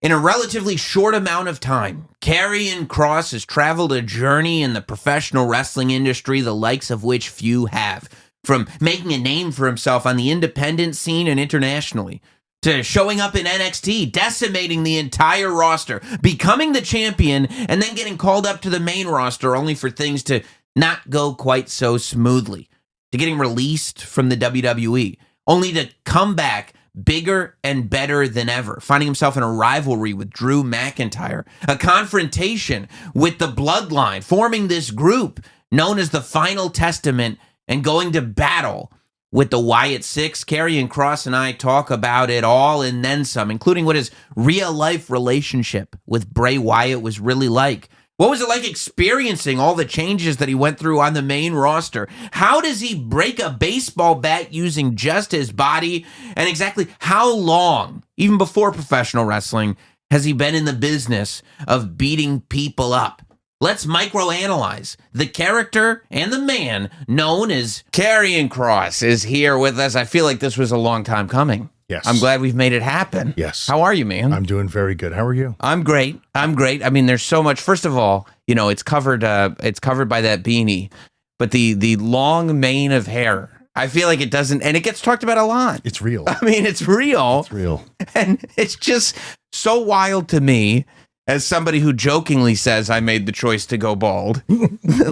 In a relatively short amount of time, Karrion Kross has traveled a journey in the professional wrestling industry, the likes of which few have. From making a name for himself on the independent scene and internationally, to showing up in NXT, decimating the entire roster, becoming the champion, and then getting called up to the main roster only for things to not go quite so smoothly, to getting released from the WWE, only to come back bigger and better than ever, finding himself in a rivalry with Drew McIntyre, a confrontation with the Bloodline, forming this group known as the Final Testament, and going to battle with the Wyatt Six. Karrion Kross and I talk about it all and then some, including what his real-life relationship with Bray Wyatt was really like. What was it like experiencing all the changes that he went through on the main roster? How does he break a baseball bat using just his body? And exactly how long, even before professional wrestling, has he been in the business of beating people up? Let's microanalyze. The character and the man known as Karrion Kross is here with us. I feel like this was a long time coming. Yes. I'm glad we've made it happen. Yes. How are you, man? I'm doing very good. How are you? I'm great. I mean, there's so much. First of all, you know, it's covered by that beanie, but the long mane of hair, I feel like it doesn't, and it gets talked about a lot. It's real. I mean, it's real. It's real. And it's just so wild to me as somebody who jokingly says I made the choice to go bald.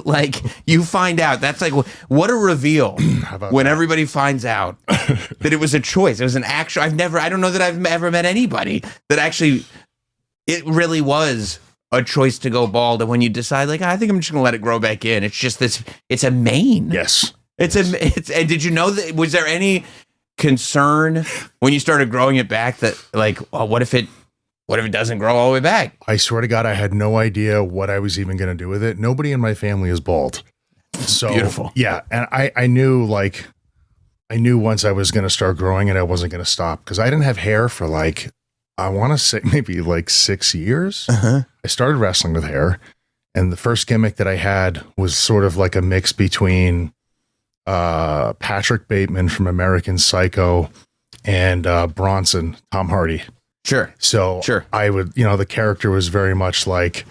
Like, you find out, that's like, what a reveal when everybody finds out that it was a choice. It was an actual, I don't know that I've ever met anybody that actually, it really was a choice to go bald. And when you decide, like, I think I'm just going to let it grow back in. It's just this, it's a mane. Yes. And did you know that, was there any concern when you started growing it back that, like, well, what if it doesn't grow all the way back? I swear to God, I had no idea what I was even going to do with it. Nobody in my family is bald. So beautiful. Yeah. And I knew once I was going to start growing it, I wasn't going to stop, because I didn't have hair for like, I want to say maybe like 6 years. I started wrestling with hair. And the first gimmick that I had was sort of like a mix between Patrick Bateman from American Psycho and Bronson, Tom Hardy. Sure. So sure. I would, the character was very much like,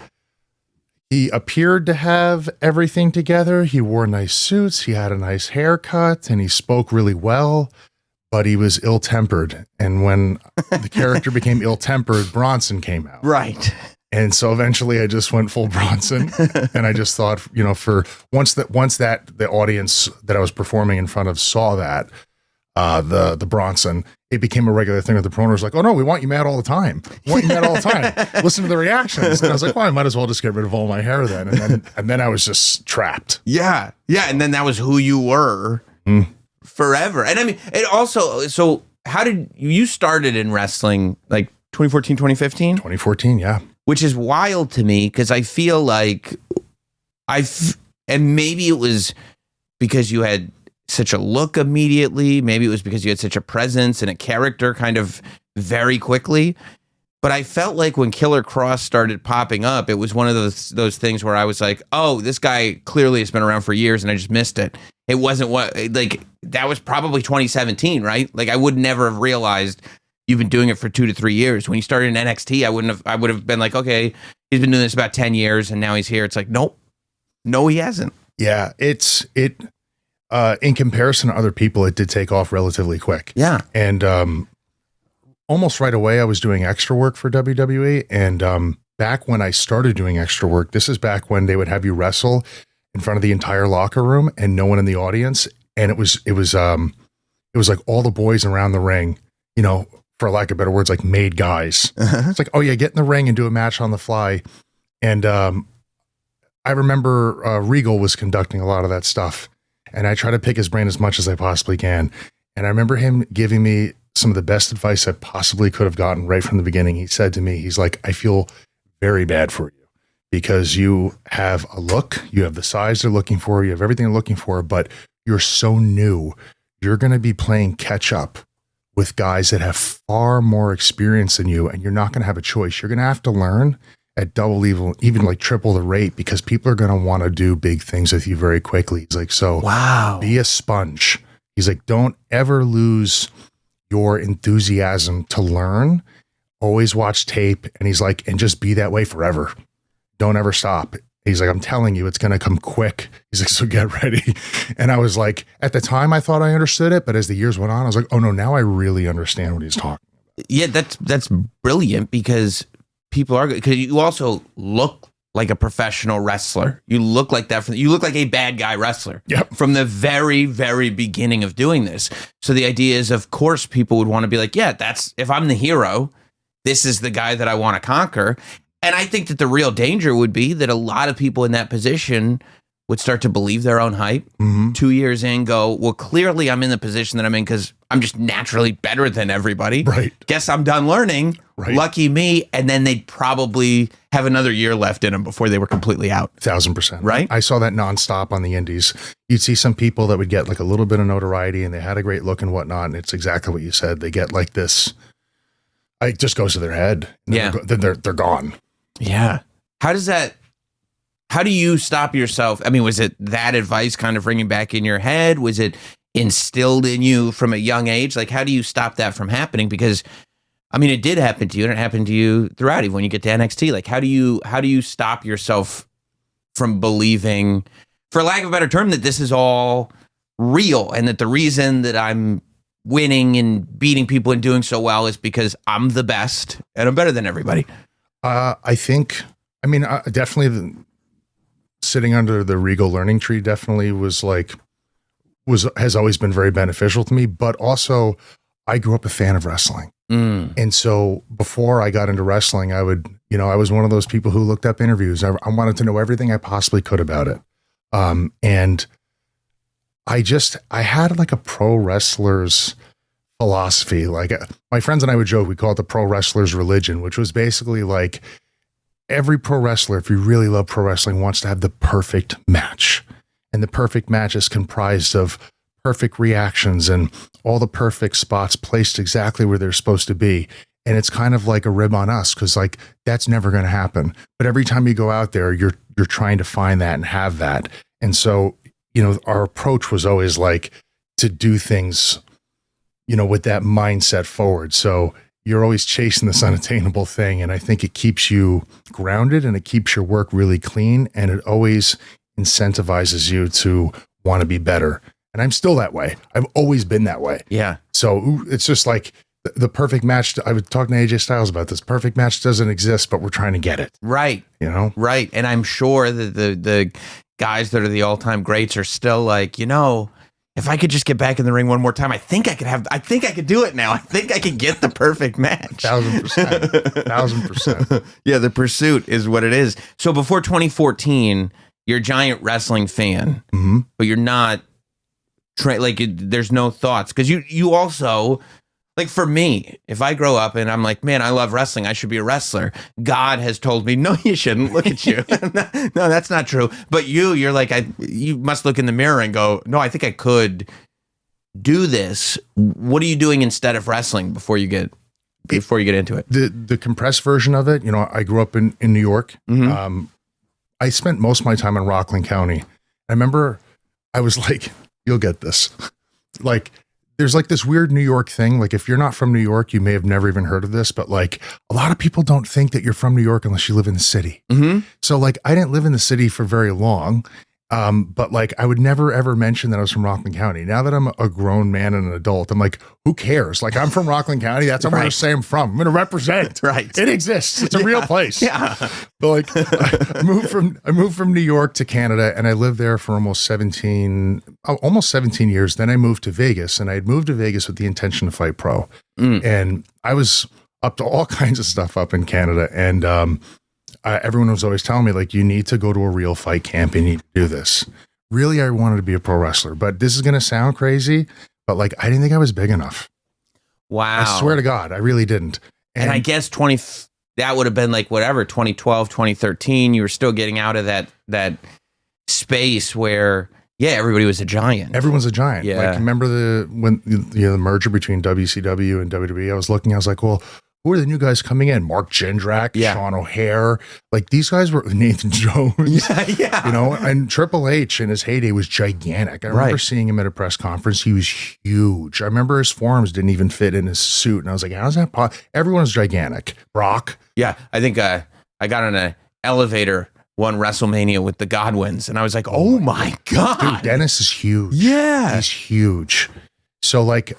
he appeared to have everything together. He wore nice suits. He had a nice haircut, and he spoke really well, but he was ill-tempered. And when the character became ill-tempered, Bronson came out. Right. And so eventually I just went full Bronson, and I just thought, for once that the audience that I was performing in front of saw that, the Bronson, it became a regular thing that the promoter was like, oh no, we want you mad all the time. We want you mad all the time. Listen to the reactions. And I was like, well, I might as well just get rid of all my hair then. And then I was just trapped. Yeah. Yeah. And then that was who you were forever. And I mean, it also, so how did you started in wrestling, like 2014, 2015? 2014. Yeah. Which is wild to me, because I feel like and maybe it was because you had such a look immediately. Maybe it was because you had such a presence and a character kind of very quickly. But I felt like when Killer Kross started popping up, it was one of those things where I was like, oh, this guy clearly has been around for years and I just missed it. It wasn't that was probably 2017, right? Like, I would never have realized you've been doing it for 2 to 3 years. When you started in NXT, I would have been like, okay, he's been doing this about 10 years and now he's here. It's like, nope. No, he hasn't. Yeah, in comparison to other people, it did take off relatively quick. Yeah. And almost right away, I was doing extra work for WWE. And back when I started doing extra work, this is back when they would have you wrestle in front of the entire locker room and no one in the audience. And it was like all the boys around the ring, for lack of better words, like made guys. It's like, oh yeah, get in the ring and do a match on the fly. And I remember Regal was conducting a lot of that stuff. And I try to pick his brain as much as I possibly can. And I remember him giving me some of the best advice I possibly could have gotten right from the beginning. He said to me, he's like, I feel very bad for you because you have a look, you have the size they're looking for, you have everything they're looking for, but you're so new. You're going to be playing catch up with guys that have far more experience than you, and you're not going to have a choice. You're going to have to learn at double, even like triple the rate, because people are going to want to do big things with you very quickly. He's like, so wow, be a sponge. He's like, don't ever lose your enthusiasm to learn. always watch tape. And he's like, and just be that way forever. Don't ever stop. He's like, I'm telling you, it's going to come quick. He's like, so get ready. And I was like, at the time I thought I understood it, but as the years went on, I was like, oh no, now I really understand what he's talking about. Yeah, that's brilliant, because people are, because you also look like a professional wrestler. You look like that. You look like a bad guy wrestler. Yep. From the very, very beginning of doing this. So the idea is, of course, people would want to be like, yeah, if I'm the hero, this is the guy that I want to conquer. And I think that the real danger would be that a lot of people in that position would start to believe their own hype. 2 years in, go, well, clearly I'm in the position that I'm in because I'm just naturally better than everybody. Right. Guess I'm done learning. Right. Lucky me. And then they'd probably have another year left in them before they were completely out. 1,000%. Right. I saw that nonstop on the indies. You'd see some people that would get like a little bit of notoriety and they had a great look and whatnot. And it's exactly what you said. They get like this, it just goes to their head. Yeah. Then they're gone. Yeah. How do you stop yourself? I mean, was it that advice kind of ringing back in your head? Was it instilled in you from a young age? Like, how do you stop that from happening? Because, I mean, it did happen to you, and it happened to you throughout, even when you get to NXT. Like, how do you stop yourself from believing, for lack of a better term, that this is all real, and that the reason that I'm winning and beating people and doing so well is because I'm the best and I'm better than everybody? I think, definitely sitting under the Regal learning tree definitely has always been very beneficial to me, but also I grew up a fan of wrestling. And so before I got into wrestling, I was one of those people who looked up interviews. I wanted to know everything I possibly could about it. And I had like a pro wrestler's philosophy. Like my friends and I would joke, we call it the pro wrestler's religion, which was basically like every pro wrestler, if you really love pro wrestling, wants to have the perfect match. And the perfect match is comprised of perfect reactions and all the perfect spots placed exactly where they're supposed to be. And it's kind of like a rib on us, because like that's never going to happen. But every time you go out there, you're trying to find that and have that. And so, our approach was always like to do things, with that mindset forward. So you're always chasing this unattainable thing. And I think it keeps you grounded and it keeps your work really clean. And it always incentivizes you to want to be better. And I'm still that way. I've always been that way. Yeah. So it's just like the perfect match. I was talking to AJ Styles about this. Perfect match doesn't exist, but we're trying to get it. Right. Right. And I'm sure that the guys that are the all-time greats are still like, if I could just get back in the ring one more time, I think I could do it now. I think I could get the perfect match. 1,000%. 1,000%. Yeah, the pursuit is what it is. So before 2014, you're a giant wrestling fan, but you're not there's no thoughts. Because you also, like for me, if I grow up and I'm like, man, I love wrestling, I should be a wrestler. God has told me, no, you shouldn't. Look at you. No, that's not true. But you're like, you must look in the mirror and go, no, I think I could do this. What are you doing instead of wrestling before you get into it? The compressed version of it, I grew up in New York. I spent most of my time in Rockland County. I remember I was like, you'll get this. Like, there's like this weird New York thing. Like if you're not from New York, you may have never even heard of this, but like a lot of people don't think that you're from New York unless you live in the city. So like I didn't live in the city for very long. But like I would never ever mention that I was from Rockland County. Now that I'm a grown man and an adult, I'm like, who cares? Like I'm from Rockland County. That's what I'm going to say I'm from. I'm going to represent. Right. It exists. It's a real place. Yeah. But like I moved from New York to Canada, and I lived there for almost 17 years. Then I moved to Vegas, and I had moved to Vegas with the intention to fight pro. And I was up to all kinds of stuff up in Canada. And, everyone was always telling me, like, you need to go to a real fight camp. You need to do this. Really, I wanted to be a pro wrestler, but this is going to sound crazy, but like, I didn't think I was big enough. Wow. I swear to God, I really didn't. And I guess that would have been like whatever, 2012, 2013, you were still getting out of that space where, yeah, everybody was a giant. Everyone's a giant. Yeah. Like, remember the merger between WCW and WWE? I was like, well, who are the new guys coming in? Mark Jindrak, Yeah. Sean O'Hare. Like these guys were Nathan Jones. Yeah. You know, and Triple H in his heyday was gigantic. I remember seeing him at a press conference. He was huge. I remember his forms didn't even fit in his suit. And I was like, how's that possible? Everyone was gigantic. Brock. Yeah. I think I got on an elevator one WrestleMania with the Godwins, and I was like, oh my God. Dude, Dennis is huge. Yeah. He's huge. So like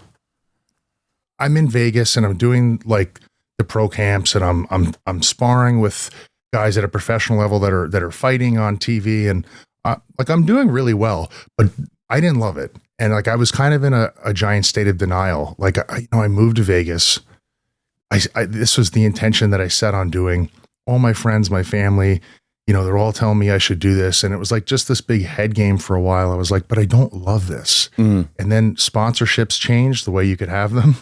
I'm in Vegas and I'm doing like the pro camps and I'm sparring with guys at a professional level that are fighting on TV, and like I'm doing really well, but I didn't love it. And like I was kind of in a giant state of denial. Like I moved to Vegas. This was the intention that I set on doing. All my friends, my family, you know, they're all telling me I should do this. And it was like just this big head game for a while. I was like, but I don't love this. And then sponsorships changed the way you could have them.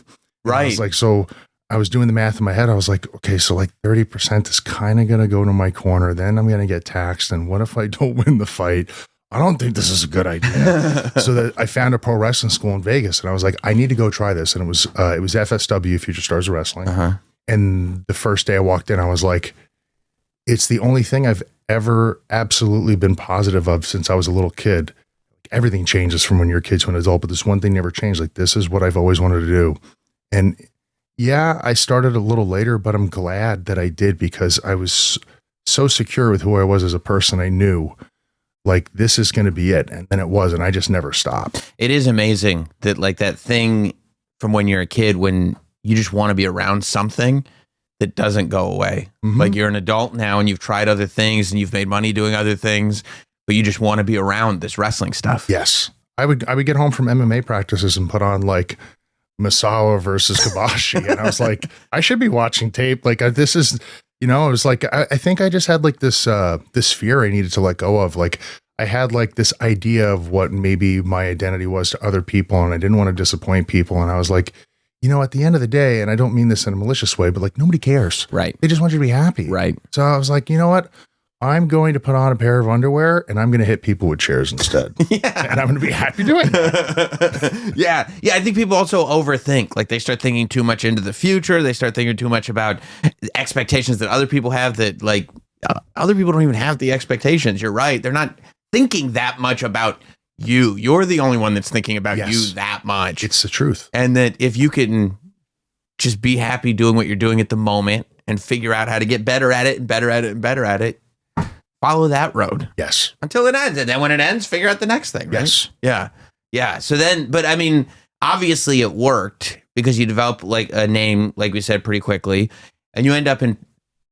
Right. I was like, so I was doing the math in my head. I was like, okay, so like 30% is kind of going to go to my corner. Then I'm going to get taxed. And what if I don't win the fight? I don't think this is a good idea. So that I found a pro wrestling school in Vegas, and I was like, I need to go try this. And it was FSW, Future Stars of Wrestling. And the first day I walked in, I was like, it's the only thing I've ever absolutely been positive of since I was a little kid. Everything changes from when you're a kid to an adult, but this one thing never changed. Like, this is what I've always wanted to do. And yeah, I started a little later, but I'm glad that I did, because I was so secure with who I was as a person. I knew like this is going to be it. And then it was, and I just never stopped. It is amazing that like that thing from when you're a kid, when you just want to be around something that doesn't go away. Like you're an adult now and you've tried other things and you've made money doing other things, but you just want to be around this wrestling stuff. Yes. I would get home from MMA practices and put on like Misawa versus Kabashi. And I was like, I should be watching tape. Like this is, you know, it was like, I think I just had like this fear I needed to let go of. Like I had like this idea of what maybe my identity was to other people, and I didn't want to disappoint people. And I was like, you know, at the end of the day, and I don't mean this in a malicious way, but like nobody cares. Right. They just want you to be happy. Right. So I was like, you know what? I'm going to put on a pair of underwear and I'm going to hit people with chairs instead. Yeah. And I'm going to be happy doing that. Yeah. I think people also overthink. Like they start thinking too much into the future. They start thinking too much about expectations that other people have, that like other people don't even have the expectations. You're right. They're not thinking that much about you. You're the only one that's thinking about you that much. It's the truth. And that if you can just be happy doing what you're doing at the moment and figure out how to get better at it and better at it and better at it, follow that road. Yes. Until it ends. And then when it ends, figure out the next thing. Right? Yes. Yeah. Yeah. So then, but I mean, obviously it worked because you develop like a name, like we said, pretty quickly. And you end up in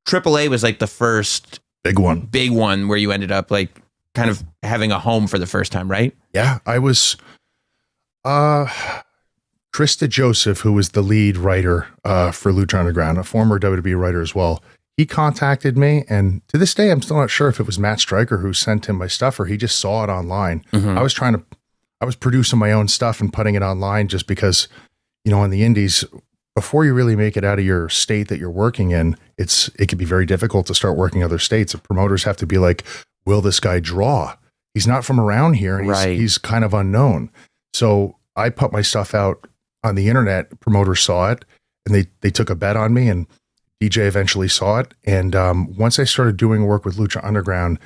AAA was like the first big one where you ended up like kind of having a home for the first time, right? Yeah. I was, Krista Joseph, who was the lead writer for Lucha Underground, a former WWE writer as well. He contacted me, and to this day, I'm still not sure if it was Matt Stryker who sent him my stuff or he just saw it online. I was producing my own stuff and putting it online just because, you know, in the indies, before you really make it out of your state that you're working in, it can be very difficult to start working other states. The promoters have to be like, will this guy draw? He's not from around here, and he's kind of unknown. So I put my stuff out on the internet. Promoters saw it, and they took a bet on me, and DJ eventually saw it. And once I started doing work with Lucha Underground,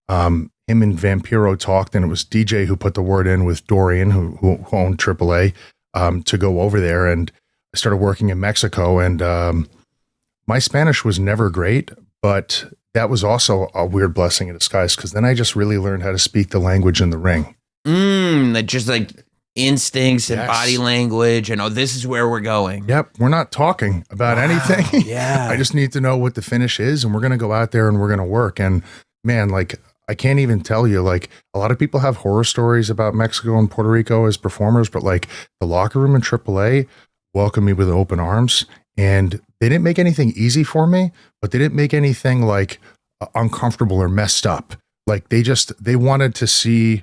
him and Vampiro talked, and it was DJ who put the word in with Dorian, who owned AAA, to go over there. And I started working in Mexico, and my Spanish was never great, but that was also a weird blessing in disguise, because then I just really learned how to speak the language in the ring. Just like instincts and body language, and this is where we're going. Yep, we're not talking about anything. Yeah, I just need to know what the finish is, and we're going to go out there and we're going to work. And man, like I can't even tell you, like a lot of people have horror stories about Mexico and Puerto Rico as performers, but like the locker room in AAA welcomed me with open arms, and they didn't make anything easy for me, but they didn't make anything like uncomfortable or messed up. Like they wanted to see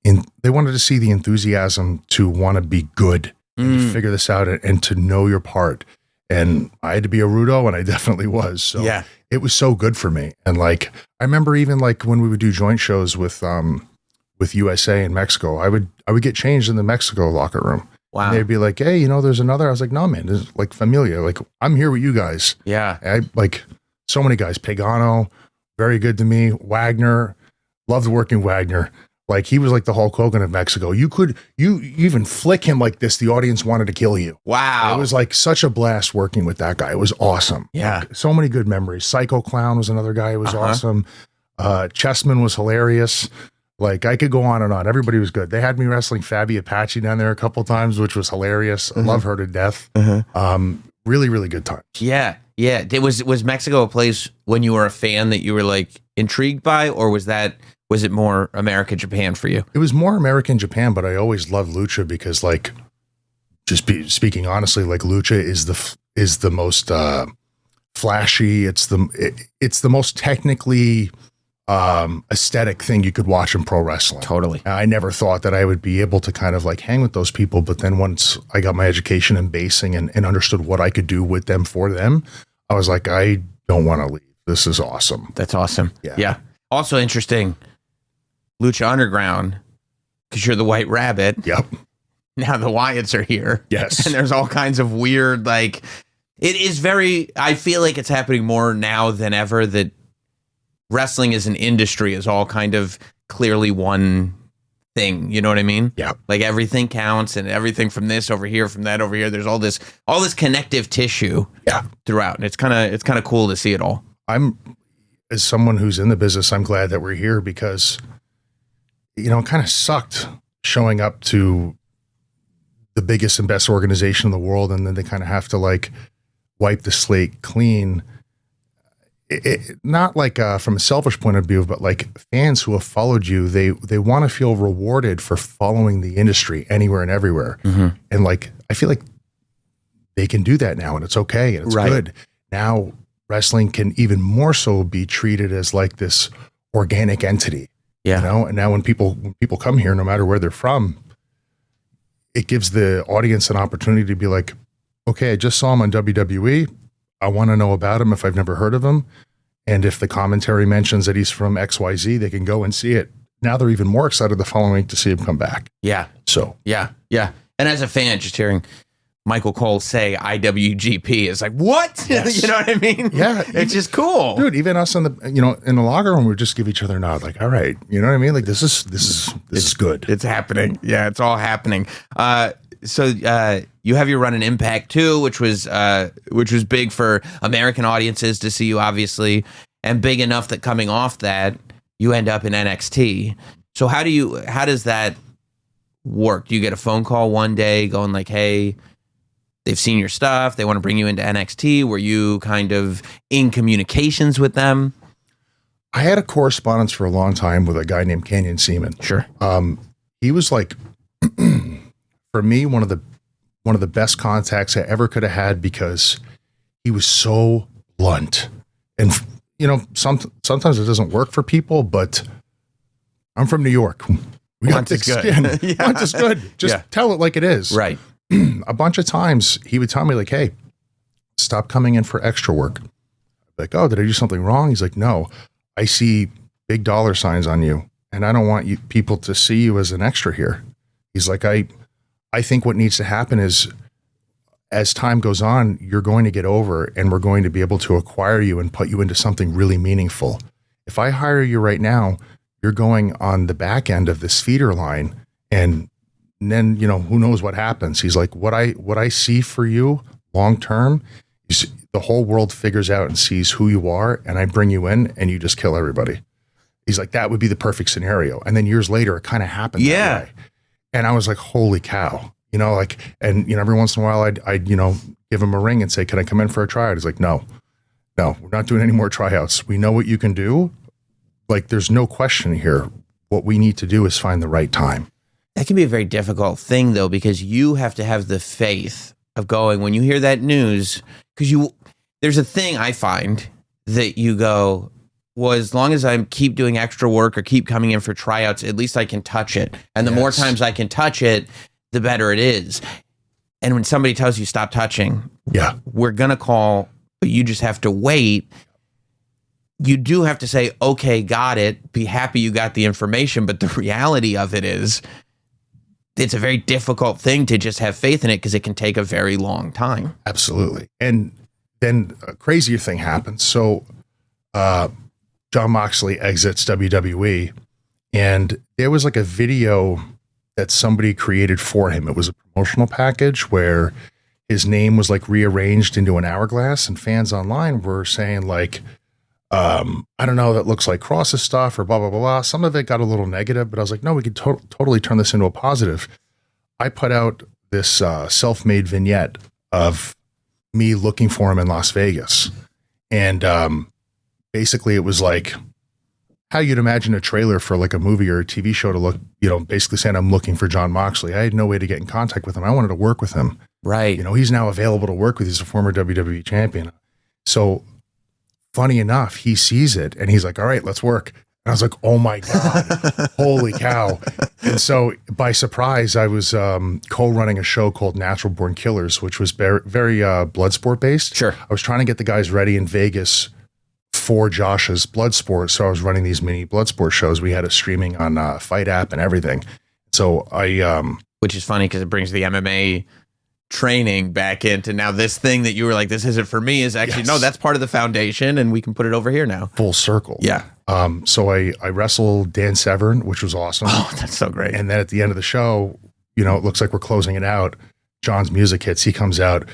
the enthusiasm to want to be good and to figure this out and to know your part. And I had to be a Rudo, and I definitely was. So it was so good for me. And like, I remember even like when we would do joint shows with USA and Mexico, I would get changed in the Mexico locker room. Wow. And they'd be like, hey, there's another. I was like, no, man, this is like familia. Like, I'm here with you guys. Yeah. I like so many guys. Pagano, very good to me. Wagner, loved working Wagner. Like, he was like the Hulk Hogan of Mexico. You even flick him like this, the audience wanted to kill you. Wow. It was like such a blast working with that guy. It was awesome. Yeah. Like, so many good memories. Psycho Clown was another guy who was awesome. Chessman was hilarious. Like, I could go on and on. Everybody was good. They had me wrestling Fabi Apache down there a couple times, which was hilarious. I love her to death. Really, really good times. Yeah. Yeah. Was Mexico a place when you were a fan that you were like intrigued by, or was it more America, Japan for you? It was more American Japan, but I always loved Lucha because, like, speaking honestly, like, Lucha is the most flashy. It's the most technically aesthetic thing you could watch in pro wrestling. Totally. I never thought that I would be able to kind of like hang with those people, but then once I got my education in basing and understood what I could do with them for them, I was like, I don't want to leave. This is awesome. That's awesome. Yeah. Also interesting, Lucha Underground, because you're the White Rabbit. Yep. Now the Wyatts are here. Yes. And there's all kinds of weird, like, it is I feel like it's happening more now than ever that wrestling as an industry is all kind of clearly one thing. You know what I mean? Yeah. Like, everything counts and everything from this over here, from that over here. There's all this connective tissue throughout. And it's kind of cool to see it all. As someone who's in the business, I'm glad that we're here because, it kind of sucked showing up to the biggest and best organization in the world, and then they kind of have to like wipe the slate clean. Not like from a selfish point of view, but like fans who have followed you, they want to feel rewarded for following the industry anywhere and everywhere. And like, I feel like they can do that now, and it's okay, and it's good. Now wrestling can even more so be treated as like this organic entity. Yeah. And now when people come here, no matter where they're from, it gives the audience an opportunity to be like, okay, I just saw him on WWE. I want to know about him if I've never heard of him. And if the commentary mentions that he's from XYZ, they can go and see it. Now they're even more excited the following week to see him come back. Yeah. So. Yeah. And as a fan, just hearing Michael Cole say IWGP is like, what? Yes. You know what I mean? Yeah. It's just cool. Dude, even us in the locker room, we just give each other a nod, like, all right, you know what I mean? Like, this is good. It's happening. Yeah, it's all happening. So you have your run in Impact too, which was big for American audiences to see you, obviously, and big enough that coming off that, you end up in NXT. So how does that work? Do you get a phone call one day going like, hey, they've seen your stuff, they want to bring you into NXT? Were you kind of in communications with them? I had a correspondence for a long time with a guy named Karrion Kross. Sure. He was like, for me, one of the best contacts I ever could have had because he was so blunt. And sometimes it doesn't work for people, but I'm from New York. We got thick skin. Blunt is good. Just tell it like it is. Right. A bunch of times he would tell me like, hey, stop coming in for extra work. I'd be like, oh, did I do something wrong? He's like, no, I see big dollar signs on you and I don't want you people to see you as an extra here. He's like, I think what needs to happen is as time goes on, you're going to get over and we're going to be able to acquire you and put you into something really meaningful. If I hire you right now, you're going on the back end of this feeder line and then, who knows what happens. He's like, what I see for you long term is the whole world figures out and sees who you are, and I bring you in and you just kill everybody. He's like, that would be the perfect scenario. And then years later, it kind of happened that way. And I was like, holy cow, every once in a while I'd give him a ring and say, can I come in for a tryout? He's like, no, we're not doing any more tryouts. We know what you can do. Like, there's no question here. What we need to do is find the right time. That can be a very difficult thing, though, because you have to have the faith of going, when you hear that news, because there's a thing I find that you go, well, as long as I keep doing extra work or keep coming in for tryouts, at least I can touch it. And the more times I can touch it, the better it is. And when somebody tells you stop touching, we're going to call, but you just have to wait. You do have to say, okay, got it. Be happy you got the information. But the reality of it is it's a very difficult thing to just have faith in it because it can take a very long time. Absolutely. And then a crazier thing happens. So Jon Moxley exits WWE, and there was like a video that somebody created for him. It was a promotional package where his name was like rearranged into an hourglass, and fans online were saying like, I don't know, that looks like Kross's stuff or blah, blah, blah, blah. Some of it got a little negative, but I was like, no, we could totally turn this into a positive. I put out this self-made vignette of me looking for him in Las Vegas. And basically it was like how you'd imagine a trailer for like a movie or a TV show to look, basically saying I'm looking for Jon Moxley. I had no way to get in contact with him. I wanted to work with him. Right. He's now available to work with. He's a former WWE champion. So funny enough, he sees it and he's like, all right, let's work. And I was like, oh my God, holy cow. And so by surprise, I was co-running a show called Natural Born Killers, which was very Bloodsport based. Sure. I was trying to get the guys ready in Vegas for Josh's Bloodsport. So I was running these mini Bloodsport shows. We had it streaming on Fight app and everything. So which is funny because it brings the MMA training back into now this thing that you were like, this isn't for me, is actually, no, that's part of the foundation and we can put it over here now. Full circle. Yeah. So I wrestled Dan Severn, which was awesome. Oh, that's so great. And then at the end of the show, it looks like we're closing it out. John's music hits. He comes out,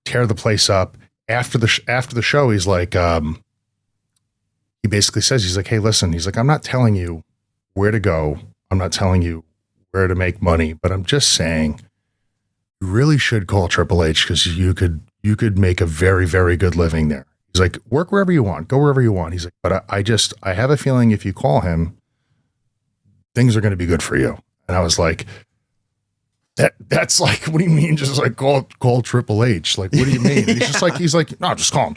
tear the place up. After the show, he's like, he basically says, he's like, hey, listen, he's like, I'm not telling you where to go. I'm not telling you where to make money, but I'm just saying you really should call Triple H because you could make a very, very good living there. He's like, work wherever you want, go wherever you want. He's like, but I have a feeling if you call him, things are going to be good for you. And I was like, that's like, what do you mean? Just like call Triple H? Like, what do you mean? And he's like, no, just call him.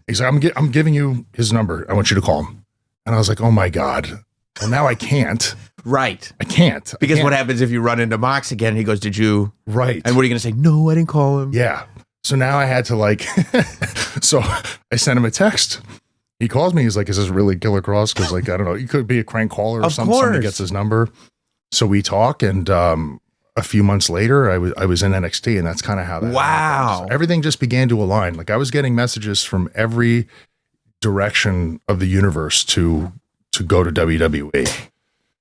He's like, I'm giving you his number. I want you to call him. And I was like, oh my God. Well, now I can't. Right. I can't. Because what happens if you run into Mox again? He goes, did you? Right. And what are you going to say? No, I didn't call him. Yeah. So now I had to like, so I sent him a text. He calls me. He's like, is this really Killer Kross? Because like, I don't know, he could be a crank caller or something. Somebody gets his number. So we talk, and a few months later, I was in NXT, and that's kind of how that happened. So everything just began to align. Like I was getting messages from every direction of the universe to go to WWE.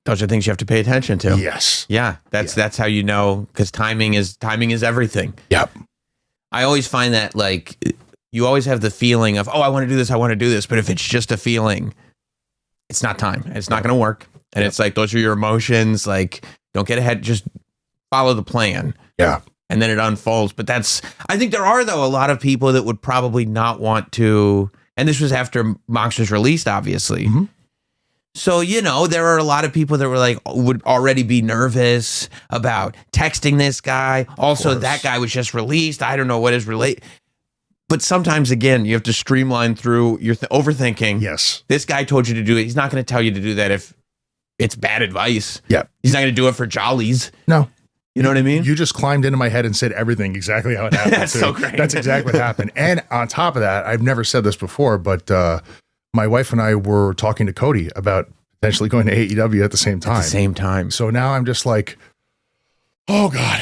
Those are things you have to pay attention to. Yes. Yeah. That's how you know, because timing is everything. Yep. I always find that like you always have the feeling of, oh, I want to do this. But if it's just a feeling, it's not time. It's not going to work. And it's like, those are your emotions. Like, don't get ahead. Just follow the plan. Yeah. And then it unfolds. But I think there are, though, a lot of people that would probably not want to. And this was after Mox was released, obviously. Mm-hmm. So, there are a lot of people that were like, would already be nervous about texting this guy. Also, that guy was just released. I don't know what is related. But sometimes, again, you have to streamline through your overthinking. Yes. This guy told you to do it. He's not going to tell you to do that if it's bad advice. Yeah. He's not going to do it for jollies. No. You know what I mean? You just climbed into my head and said everything exactly how it happened. That's so great. That's exactly what happened. And on top of that, I've never said this before, but my wife and I were talking to Cody about potentially going to AEW at the same time. So now I'm just like, oh God,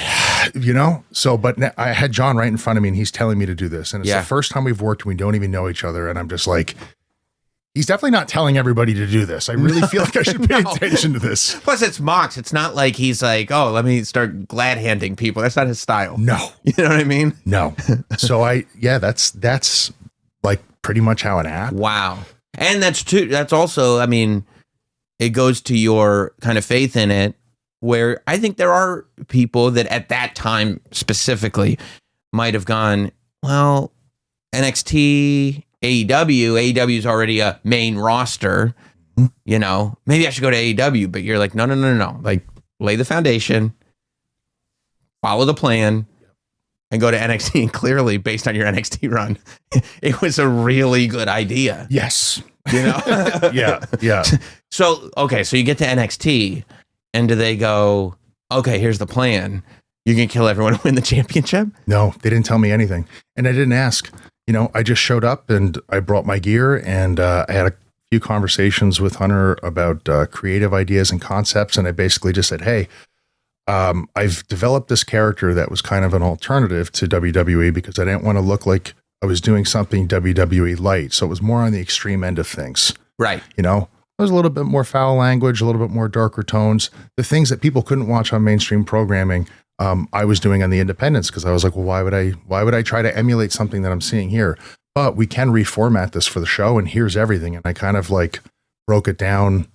So, but I had John right in front of me, and he's telling me to do this. And it's the first time we've worked and we don't even know each other. And I'm just like, he's definitely not telling everybody to do this. I really feel like I should pay attention to this. Plus, it's Mox. It's not like he's like, oh, let me start glad handing people. That's not his style. No. You know what I mean? No. So that's like pretty much how it happened. Wow. And that's also, I mean, it goes to your kind of faith in it, where I think there are people that at that time specifically might have gone, well, NXT, AEW is already a main roster, maybe I should go to AEW, but you're like, no. Like, lay the foundation, follow the plan, and go to NXT. And clearly, based on your NXT run, it was a really good idea. Yes. Yeah. So you get to NXT, and do they go, okay, here's the plan. You can kill everyone and win the championship? No, they didn't tell me anything. And I didn't ask. I just showed up and I brought my gear, and I had a few conversations with Hunter about creative ideas and concepts. And I basically just said, hey, I've developed this character that was kind of an alternative to WWE because I didn't want to look like I was doing something WWE light. So it was more on the extreme end of things. Right. You know, there's a little bit more foul language, a little bit more darker tones. The things that people couldn't watch on mainstream programming, I was doing on the independents because I was like, well, why would I try to emulate something that I'm seeing here? But we can reformat this for the show, and here's everything. And I kind of like broke it down.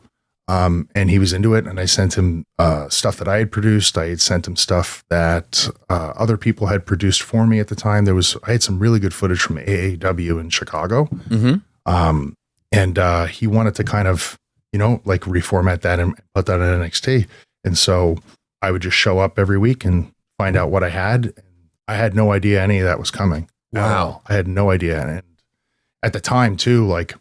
And he was into it, and I sent him stuff that I had produced. I had sent him stuff that other people had produced for me at the time. I had some really good footage from AAW in Chicago. Mm-hmm. And he wanted to kind of, you know, like reformat that and put that in NXT. And so I would just show up every week and find out what I had. I had no idea any of that was coming. Wow. I had no idea. And at the time too, like,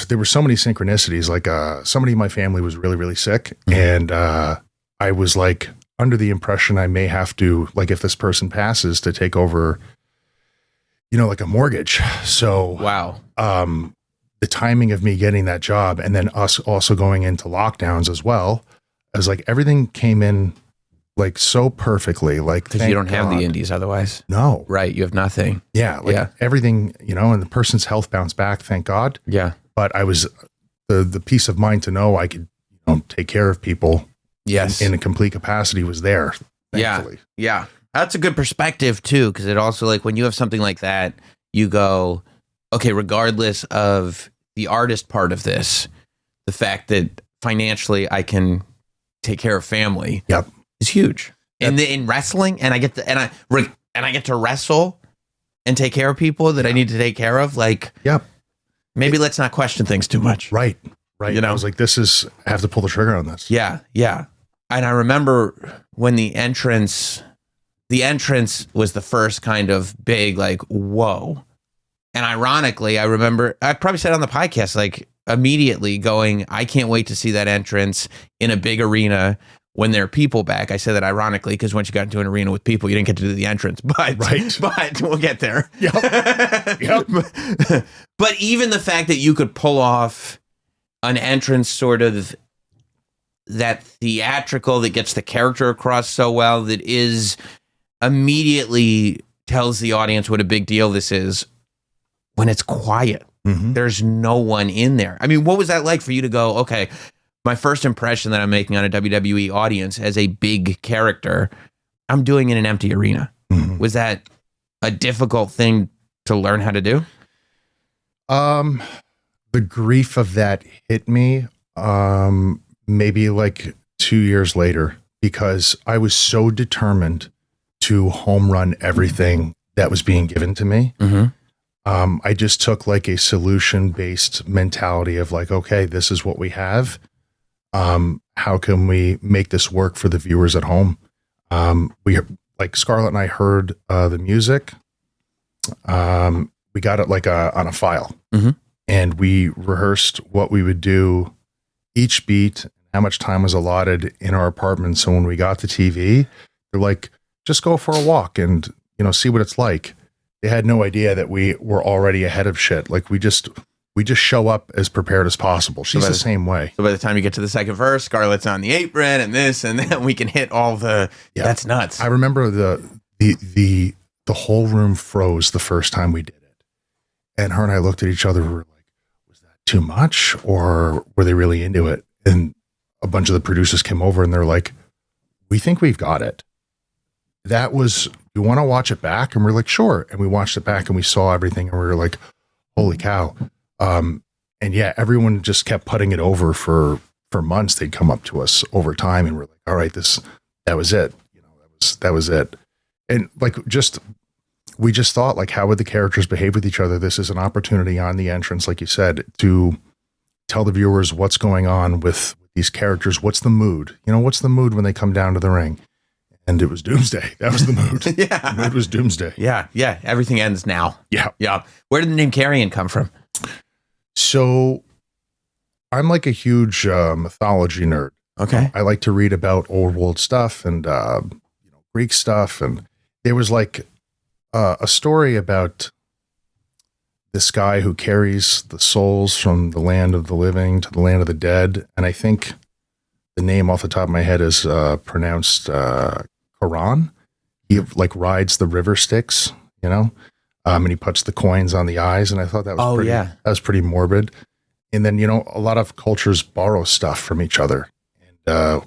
there were so many synchronicities. Like somebody in my family was really, really sick. And I was like under the impression I may have to, like, if this person passes, to take over, you know, like a mortgage. So wow. The timing of me getting that job and then us also going into lockdowns as well, as like everything came in like so perfectly. Like, because you don't have the indies otherwise. No. Right. You have nothing. Yeah. Like everything, you know, and the person's health bounced back, thank God. Yeah. But I was the peace of mind to know I could, you know, take care of people. Yes. In a complete capacity was there. Thankfully. Yeah. That's a good perspective too. Cause it also, like, when you have something like that, you go, okay, regardless of the artist part of this, the fact that financially I can take care of family is huge. Yep. In wrestling, and I get to, and I get to wrestle and take care of people that I need to take care of. Like, maybe let's not question things too much. Right. You know, I was like, I have to pull the trigger on this. Yeah. And I remember when the entrance was the first kind of big, like, whoa. And ironically, I remember, I probably said on the podcast, like, immediately going, I can't wait to see that entrance in a big arena when there are people back. I said that ironically, because once you got into an arena with people, you didn't get to do the entrance, but we'll get there. Yep. But even the fact that you could pull off an entrance sort of that theatrical that gets the character across so well, that is immediately tells the audience what a big deal this is when it's quiet. Mm-hmm. There's no one in there. I mean, what was that like for you to go, okay, my first impression that I'm making on a WWE audience as a big character, I'm doing in an empty arena. Mm-hmm. Was that a difficult thing to learn how to do? The grief of that hit me maybe like 2 years later, because I was so determined to home run everything that was being given to me. Mm-hmm. I just took like a solution-based mentality of like, okay, this is what we have. How can we make this work for the viewers at home? Like Scarlett and I heard the music. We got it like on a file, mm-hmm. and we rehearsed what we would do each beat, how much time was allotted in our apartment. So when we got to TV, they're like, just go for a walk and, you know, see what it's like. They had no idea that we were already ahead of shit. Like we just show up as prepared as possible. She's the same way. So by the time you get to the second verse, Scarlett's on the apron and this, and then we can hit all the, that's nuts. I remember the whole room froze the first time we did it. And her and I looked at each other. We were like, was that too much, or were they really into it? And a bunch of the producers came over and they're like, we think we've got it. That was, you want to watch it back? And we're like, sure. And we watched it back and we saw everything and we were like, holy cow. And yeah, everyone just kept putting it over for months. They'd come up to us over time and we're like, all right, that was it. You know, that was it. And like, we just thought like, how would the characters behave with each other? This is an opportunity on the entrance, like you said, to tell the viewers what's going on with these characters. What's the mood? You know, what's the mood when they come down to the ring? And it was doomsday. That was the mood. Yeah. The mood was doomsday. Yeah. Yeah. Everything ends now. Yeah. Yeah. Where did the name Karrion come from? So I'm like a huge mythology nerd. Okay. I like to read about old world stuff and Greek stuff. And there was like a story about this guy who carries the souls from the land of the living to the land of the dead. And I think the name off the top of my head is pronounced Karrion. He like rides the river Styx, and he puts the coins on the eyes. And I thought that was that was pretty morbid. And then, a lot of cultures borrow stuff from each other. And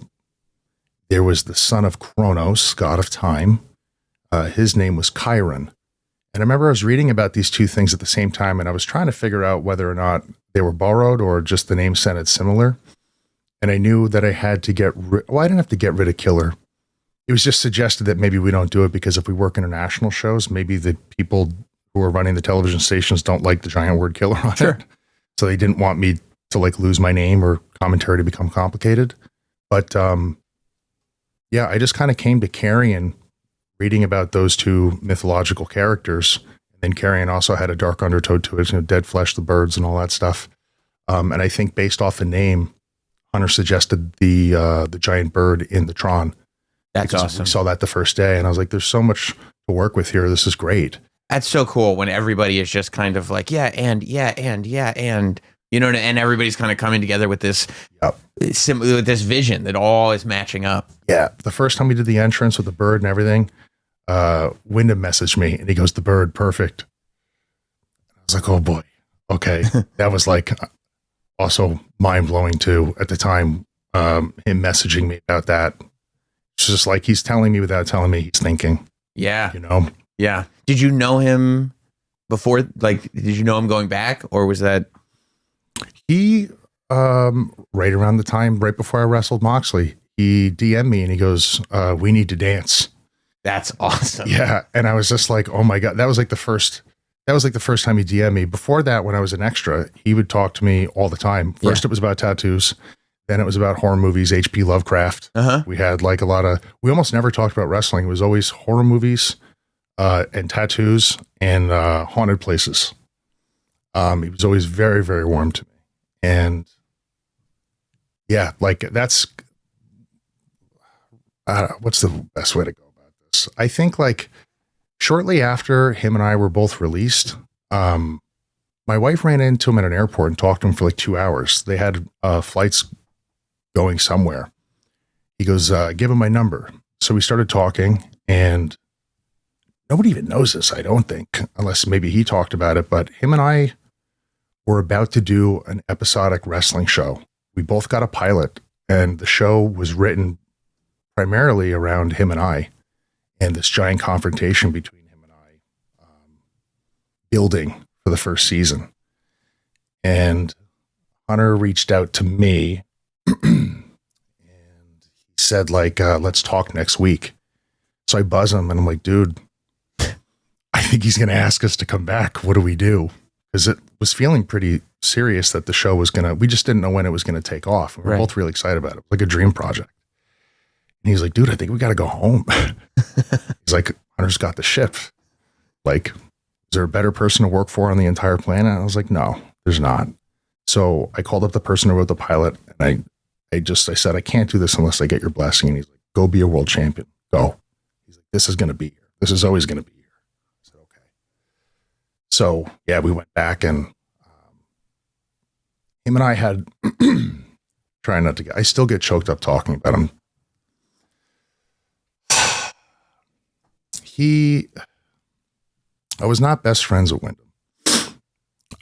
there was the son of Kronos, god of time. His name was Chiron. And I remember I was reading about these two things at the same time, and I was trying to figure out whether or not they were borrowed or just the name sounded similar. And I knew that I had to I didn't have to get rid of Killer. It was just suggested that maybe we don't do it because if we work international shows, maybe the people who are running the television stations don't like the giant word killer on it. So they didn't want me to like lose my name or commentary to become complicated. But I just kind of came to Karrion reading about those two mythological characters. And Karrion also had a dark undertow to it, dead flesh, the birds and all that stuff. And I think based off the name, Hunter suggested the giant bird in the Tron. That's awesome. We saw that the first day, and I was like, there's so much to work with here. This is great. That's so cool when everybody is just kind of like, and everybody's kind of coming together with this, with this vision that all is matching up. Yeah. The first time we did the entrance with the bird and everything, Wyndham messaged me and he goes, the bird, perfect. I was like, oh boy. Okay. That was like also mind blowing too at the time. Him messaging me about that. It's just like, he's telling me without telling me he's thinking. Yeah. Yeah. Did you know him before? Like, did you know him going back, or was that? He, right around the time, right before I wrestled Moxley, he DM'd me and he goes, we need to dance. That's awesome. Yeah. And I was just like, oh my God, that was like the first time he DM'd me. Before that, when I was an extra, he would talk to me all the time. First, it was about tattoos. Then it was about horror movies, H.P. Lovecraft. We had like we almost never talked about wrestling. It was always horror movies, and tattoos and haunted places. He was always very, very warm to me. And yeah, like that's, what's the best way to go about this? I think like shortly after him and I were both released, my wife ran into him at an airport and talked to him for like 2 hours. They had flights going somewhere. He goes, give him my number. So we started talking, and nobody even knows this, I don't think, unless maybe he talked about it, but him and I were about to do an episodic wrestling show. We both got a pilot, and the show was written primarily around him and I, and this giant confrontation between him and I, building for the first season. And Hunter reached out to me and he said like, let's talk next week. So I buzz him and I'm like, dude, I think he's going to ask us to come back. What do we do? Because it was feeling pretty serious that the show was we just didn't know when it was going to take off. We were both really excited about it. Like a dream project. And he's like, dude, I think we got to go home. He's like, Hunter's got the ship. Like, is there a better person to work for on the entire planet? And I was like, no, there's not. So I called up the person who wrote the pilot, and I said, I can't do this unless I get your blessing. And he's like, go be a world champion. Go. He's like, this is going to be here. This is always going to be here. I said, okay. So yeah, we went back, and him and I had, trying not to I still get choked up talking about him. I was not best friends with Wyndham.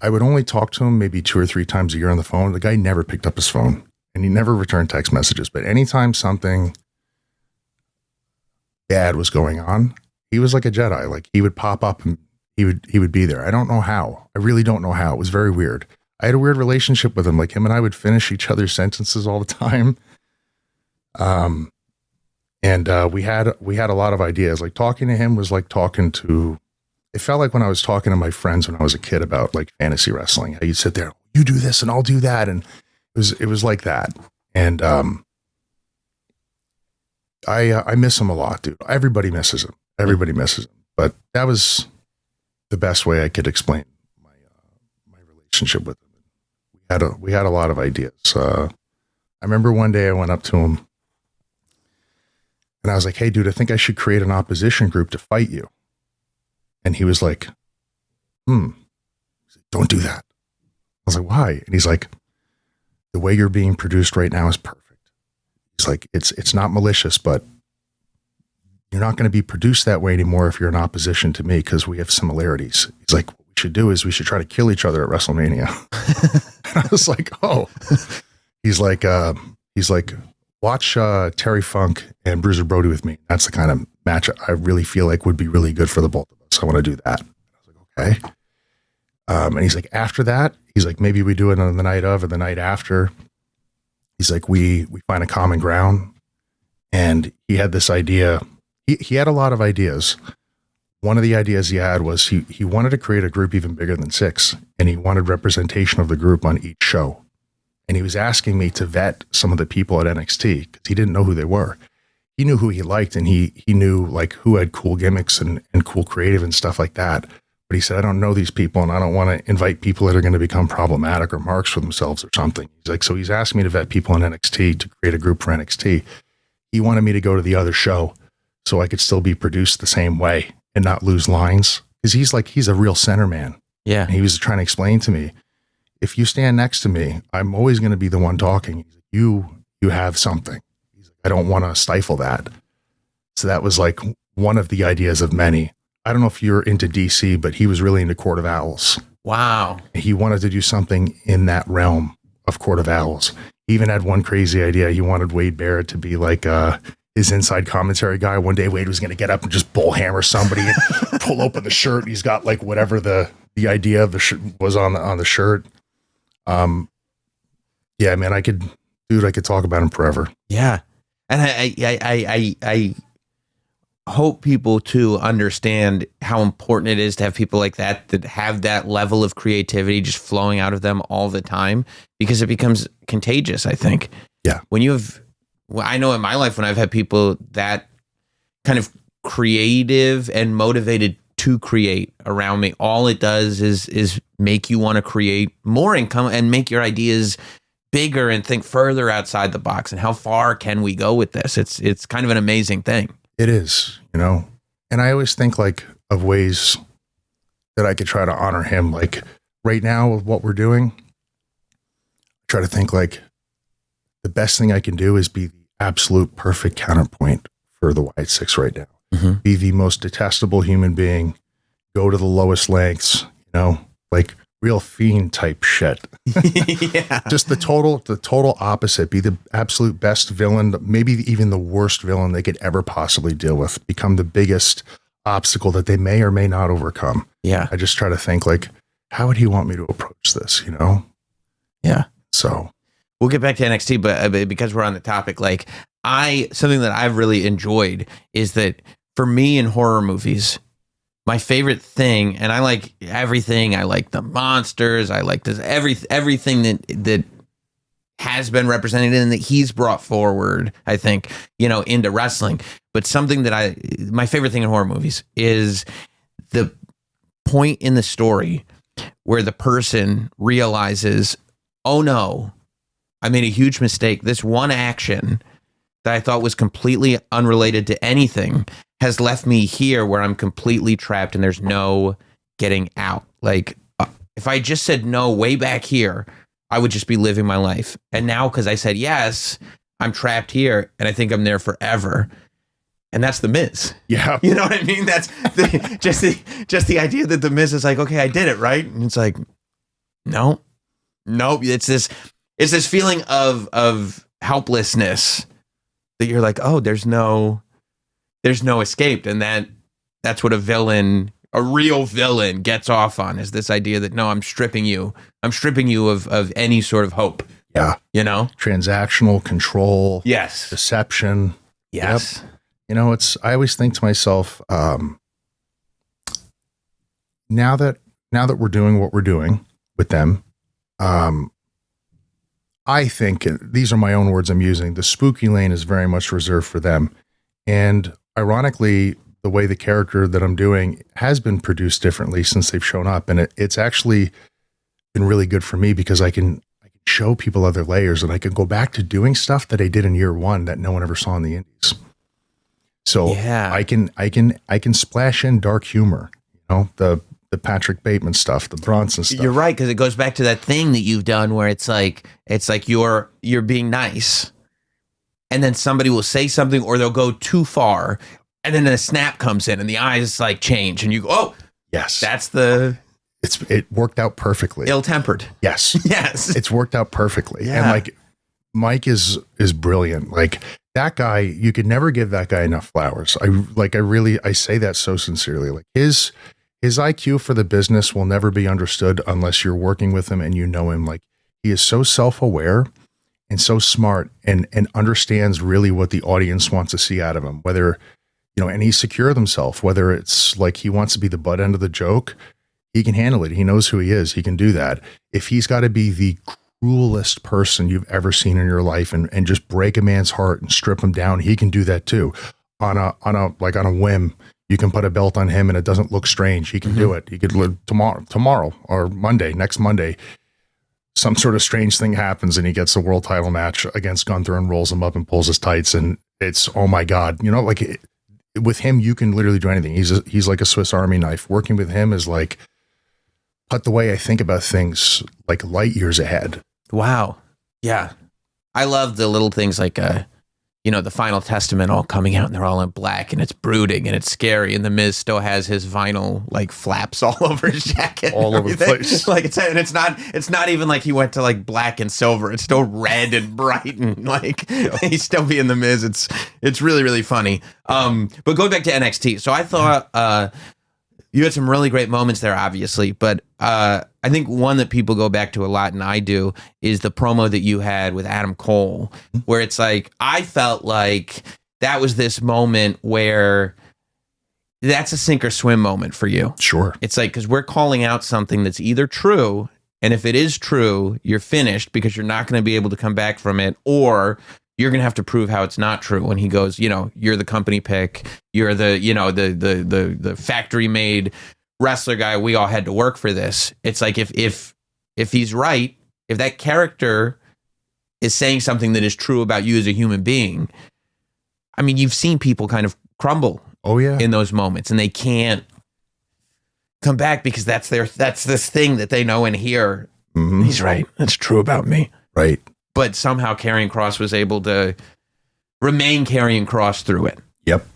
I would only talk to him maybe 2 or 3 times a year on the phone. The guy never picked up his phone, and he never returned text messages. But anytime something bad was going on, he was like a Jedi. Like, he would pop up and he would be there. I don't know how. I really don't know how. It was very weird. I had a weird relationship with him. Like, him and I would finish each other's sentences all the time. And we had a lot of ideas. Like, talking to him was like talking to, it felt like when I was talking to my friends when I was a kid about like fantasy wrestling. You'd sit there, you do this and I'll do that. And it was like that. And I miss him a lot, dude. Everybody misses him. Everybody misses him. But that was the best way I could explain my relationship with him. We had a lot of ideas. I remember one day I went up to him and I was like, hey, dude, I think I should create an opposition group to fight you. And he was like, don't do that. I was like, why? And he's like, the way you're being produced right now is perfect. He's like, it's not malicious, but you're not going to be produced that way anymore if you're in opposition to me because we have similarities. He's like, what we should do is we should try to kill each other at WrestleMania. And I was like, oh. He's like, watch Terry Funk and Bruiser Brody with me. That's the kind of match I really feel like would be really good for the both of us. I want to do that. I was like, okay. And he's like, after that, he's like, maybe we do it on the night of or the night after. He's like, we find a common ground. And he had this idea. He had a lot of ideas. One of the ideas he had was he wanted to create a group even bigger than 6, and he wanted representation of the group on each show. And he was asking me to vet some of the people at NXT because he didn't know who they were. He knew who he liked, and he knew like who had cool gimmicks and cool creative and stuff like that. But he said, I don't know these people, and I don't want to invite people that are going to become problematic or marks for themselves or something. He's like, so he's asked me to vet people in NXT to create a group for NXT. He wanted me to go to the other show so I could still be produced the same way and not lose lines. Because he's a real center man. Yeah. And he was trying to explain to me, if you stand next to me, I'm always going to be the one talking. He's like, you have something. He's like, I don't want to stifle that. So that was like one of the ideas of many. I don't know if you're into DC, but he was really into Court of Owls. Wow. He wanted to do something in that realm of Court of Owls. He even had one crazy idea. He wanted Wade Barrett to be like his inside commentary guy. One day Wade was going to get up and just bullhammer somebody and pull open the shirt. He's got like whatever the idea of the shirt was on the shirt. Yeah, man, I could talk about him forever. Yeah. And I hope people too understand how important it is to have people like that have that level of creativity just flowing out of them all the time, because it becomes contagious, I think. Yeah. When you have, well, I know in my life when I've had people that kind of creative and motivated to create around me, all it does is make you want to create more income and make your ideas bigger and think further outside the box. And how far can we go with this? It's kind of an amazing thing. It is, and I always think like of ways that I could try to honor him. Like right now with what we're doing, I try to think like the best thing I can do is be the absolute perfect counterpoint for the Wyatt Six right now. Mm-hmm. Be the most detestable human being, go to the lowest lengths, like real fiend type shit. Yeah. Just the total opposite. Be the absolute best villain, maybe even the worst villain they could ever possibly deal with. Become the biggest obstacle that they may or may not overcome. Yeah. I just try to think like, how would he want me to approach this, Yeah. So we'll get back to NXT, but because we're on the topic, like something that I've really enjoyed is that for me in horror movies, my favorite thing, and I like everything. I like the monsters. I like this everything that has been represented and that he's brought forward, I think, into wrestling. But something that my favorite thing in horror movies is the point in the story where the person realizes, oh no, I made a huge mistake. This one action that I thought was completely unrelated to anything has left me here where I'm completely trapped and there's no getting out. Like if I just said no way back here, I would just be living my life. And now, because I said yes, I'm trapped here and I think I'm there forever. And that's the Miz. Yeah. You know what I mean? That's just the idea that the Miz is like, okay, I did it, right? And it's like, no, it's this feeling of helplessness that you're like, oh, there's no escape. And that's what a real villain gets off on, is this idea that, no, I'm stripping you of any sort of hope. Yeah. Transactional control. Yes. Deception. Yes. Yep. I always think to myself, now that we're doing what we're doing with them, I think, these are my own words I'm using, the spooky lane is very much reserved for them. And ironically, the way the character that I'm doing has been produced differently since they've shown up. And it's actually been really good for me because I can show people other layers and I can go back to doing stuff that I did in year one that no one ever saw in the indies. So yeah. I can splash in dark humor, the Patrick Bateman stuff, the Bronson stuff. You're right, because it goes back to that thing that you've done where it's like you're being nice, and then somebody will say something or they'll go too far, and then a snap comes in and the eyes like change and you go, oh, yes, that's the it worked out perfectly. Ill-tempered. Yes. Yes. It's worked out perfectly. Yeah. And like Mike is brilliant. Like that guy, you could never give that guy enough flowers. I say that so sincerely. Like his IQ for the business will never be understood unless you're working with him and you know him. Like he is so self-aware and so smart and understands really what the audience wants to see out of him, whether, you know, and he's secure with himself, whether it's like he wants to be the butt end of the joke, he can handle it. He knows who he is. He can do that. If he's got to be the cruelest person you've ever seen in your life and just break a man's heart and strip him down, he can do that too. On a whim, you can put a belt on him and it doesn't look strange. He can do it. He could live tomorrow or next Monday, some sort of strange thing happens and he gets a world title match against Gunther and rolls him up and pulls his tights. And it's, oh my God, you know, like with him, you can literally do anything. He's like a Swiss Army knife. Working with him is like, but the way I think about things, like light years ahead. Wow. Yeah. I love the little things like, you know, the Final Testament all coming out and they're all in black and it's brooding and it's scary. And the Miz still has his vinyl like flaps all over his jacket. All over the place. Like it's not even like he went to like black and silver. It's still red and bright and like he's still being the Miz. It's really, really funny. But going back to NXT. So I thought, you had some really great moments there, obviously, but I think one that people go back to a lot, and I do, is the promo that you had with Adam Cole, where it's like, I felt like that was this moment where that's a sink or swim moment for you. Sure. It's like, because we're calling out something that's either true, and if it is true, you're finished because you're not going to be able to come back from it, or you're going to have to prove how it's not true. When he goes, you know, you're the company pick, you're the, you know, the factory made wrestler guy. We all had to work for this. It's like, if he's right, if that character is saying something that is true about you as a human being, I mean, you've seen people kind of crumble. Oh yeah. In those moments, and they can't come back because that's this thing that they know and hear. Mm-hmm. He's right. That's true about me. Right. But somehow Karrion Kross was able to remain Karrion Kross through it. Yep.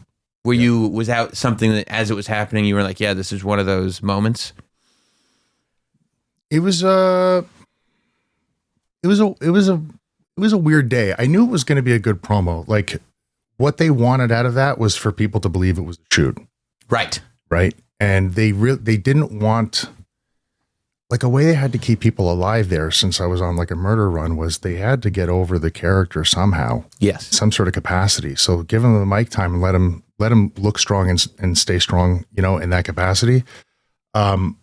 Was that something that as it was happening, you were like, yeah, this is one of those moments? It was a weird day. I knew it was going to be a good promo. Like what they wanted out of that was for people to believe it was a shoot. Right. Right. And they didn't want, like, a way they had to keep people alive there, since I was on like a murder run, was they had to get over the character somehow. Yes. Some sort of capacity. So give him the mic time and let him look strong and stay strong, you know, in that capacity. I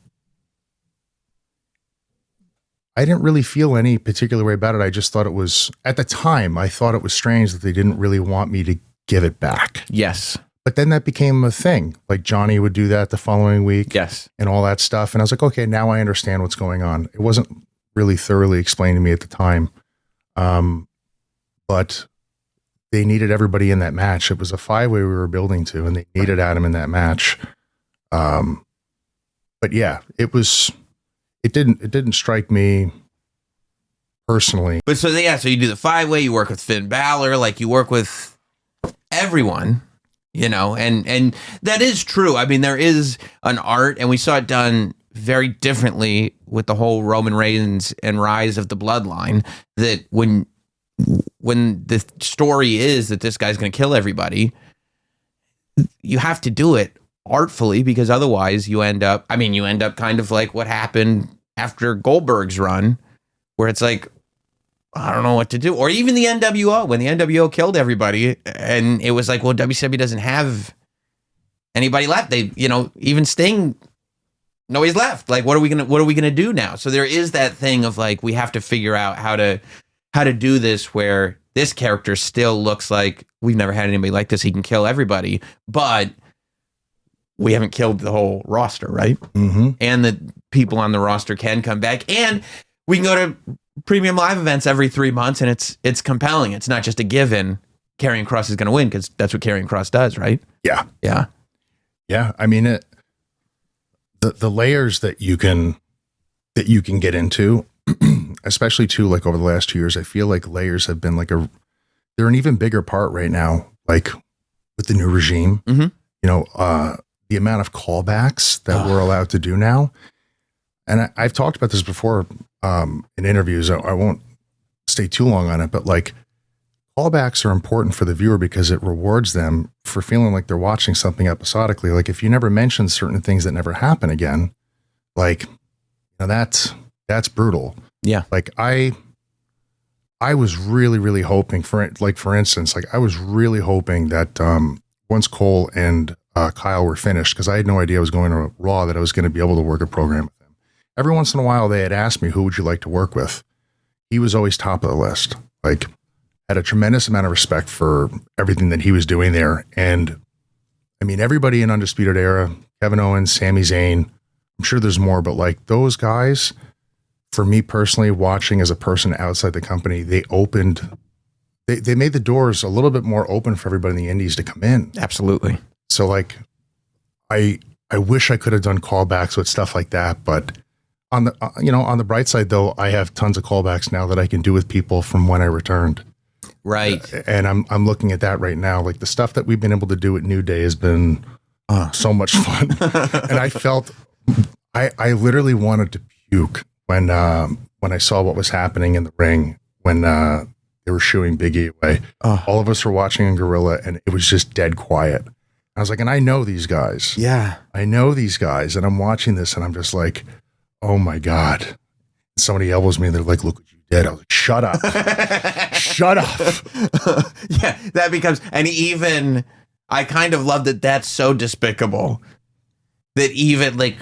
didn't really feel any particular way about it. I just thought it was, at the time, I thought it was strange that they didn't really want me to give it back. Yes. But then that became a thing. Like Johnny would do that the following week. Yes. And all that stuff. And I was like, okay, now I understand what's going on. It wasn't really thoroughly explained to me at the time. But they needed everybody in that match. It was a 5-way we were building to, and they needed Adam in that match. But yeah, it didn't strike me personally. But so you do the 5-way, you work with Finn Balor, like you work with everyone. You know, and that is true. I mean, there is an art, and we saw it done very differently with the whole Roman Reigns and rise of the bloodline, that when the story is that this guy's going to kill everybody, you have to do it artfully, because otherwise you end up kind of like what happened after Goldberg's run, where it's like, I don't know what to do. Or even the NWO, when the NWO killed everybody, and it was like, well, WCW doesn't have anybody left. They, you know, even Sting, nobody's left. Like, what are we gonna do now? So there is that thing of like, we have to figure out how to do this where this character still looks like we've never had anybody like this. He can kill everybody, but we haven't killed the whole roster, right? Mm-hmm. And the people on the roster can come back, and we can go to premium live events every 3 months, and it's compelling. It's not just a given Karrion Kross is going to win, because that's what Karrion Kross does, right? Yeah. Yeah. Yeah. I mean, the layers that you can get into, especially too, like over the last 2 years, I feel like layers have been like they're an even bigger part right now, like with the new regime, Mm-hmm. The amount of callbacks that we're allowed to do now. And I've talked about this before in interviews. I won't stay too long on it, but like callbacks are important for the viewer because it rewards them for feeling like they're watching something episodically. Like if you never mention certain things that never happen again, like, that's brutal. Yeah. Like I was really, really hoping for instance, like I was really hoping that once Cole and Kyle were finished, because I had no idea I was going to Raw, that I was going to be able to work a program with him. Every once in a while, they had asked me, who would you like to work with? He was always top of the list. Like, had a tremendous amount of respect for everything that he was doing there. And I mean, everybody in Undisputed Era, Kevin Owens, Sami Zayn, I'm sure there's more, but like those guys, for me personally, watching as a person outside the company, they made the doors a little bit more open for everybody in the indies to come in. Absolutely. So like, I wish I could have done callbacks with stuff like that, but on the bright side though, I have tons of callbacks now that I can do with people from when I returned. Right. And I'm looking at that right now. Like the stuff that we've been able to do at New Day has been so much fun. And I felt I literally wanted to puke when I saw what was happening in the ring when they were shooing Big E away. All of us were watching in Gorilla and it was just dead quiet. I was like, and I know these guys. Yeah. I know these guys. And I'm watching this and I'm just like, oh my God. And somebody elbows me and they're like, look what you did. I was like, shut up. Shut up. Yeah, that becomes, and even, I kind of love that that's so despicable that even like,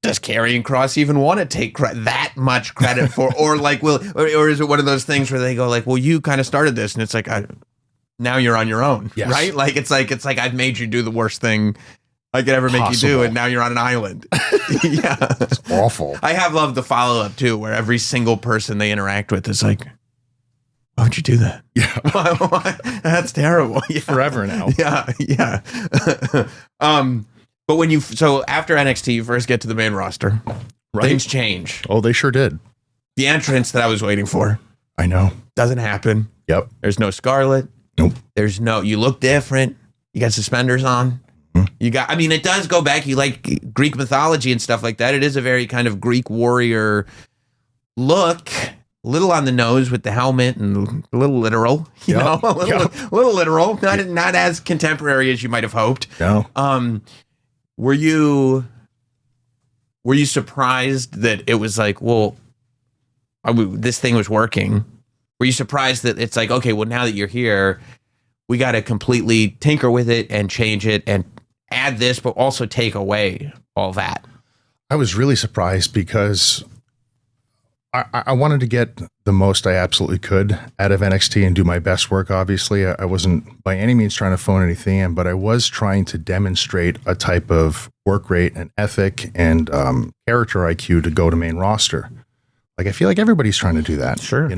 does Karrion Kross even want to take that much credit for, or like, or is it one of those things where they go like, well, you kind of started this, and it's like, now you're on your own, yes. Right? Like it's like I've made you do the worst thing I could ever make you do, and now you're on an island. Yeah, it's awful. I have loved the follow up too, where every single person they interact with is like, why would you do that? Yeah, why? That's terrible. Yeah. Forever now. Yeah. But so after NXT, you first get to the main roster. Right. Things change. Oh, they sure did. The entrance that I was waiting for. I know. Doesn't happen. Yep. There's no Scarlet. Nope. You look different. You got suspenders on. Mm-hmm. It does go back. You like Greek mythology and stuff like that. It is a very kind of Greek warrior look. A little on the nose with the helmet and a little literal, a little literal, not as contemporary as you might have hoped. No. Were you surprised that it was like, well, this thing was working? Were you surprised that it's like, okay, well, now that you're here, we got to completely tinker with it and change it and add this, but also take away all that? I was really surprised because I wanted to get the most I absolutely could out of NXT and do my best work. Obviously, I wasn't by any means trying to phone anything in, but I was trying to demonstrate a type of work rate and ethic and character IQ to go to main roster. Like, I feel like everybody's trying to do that. Sure.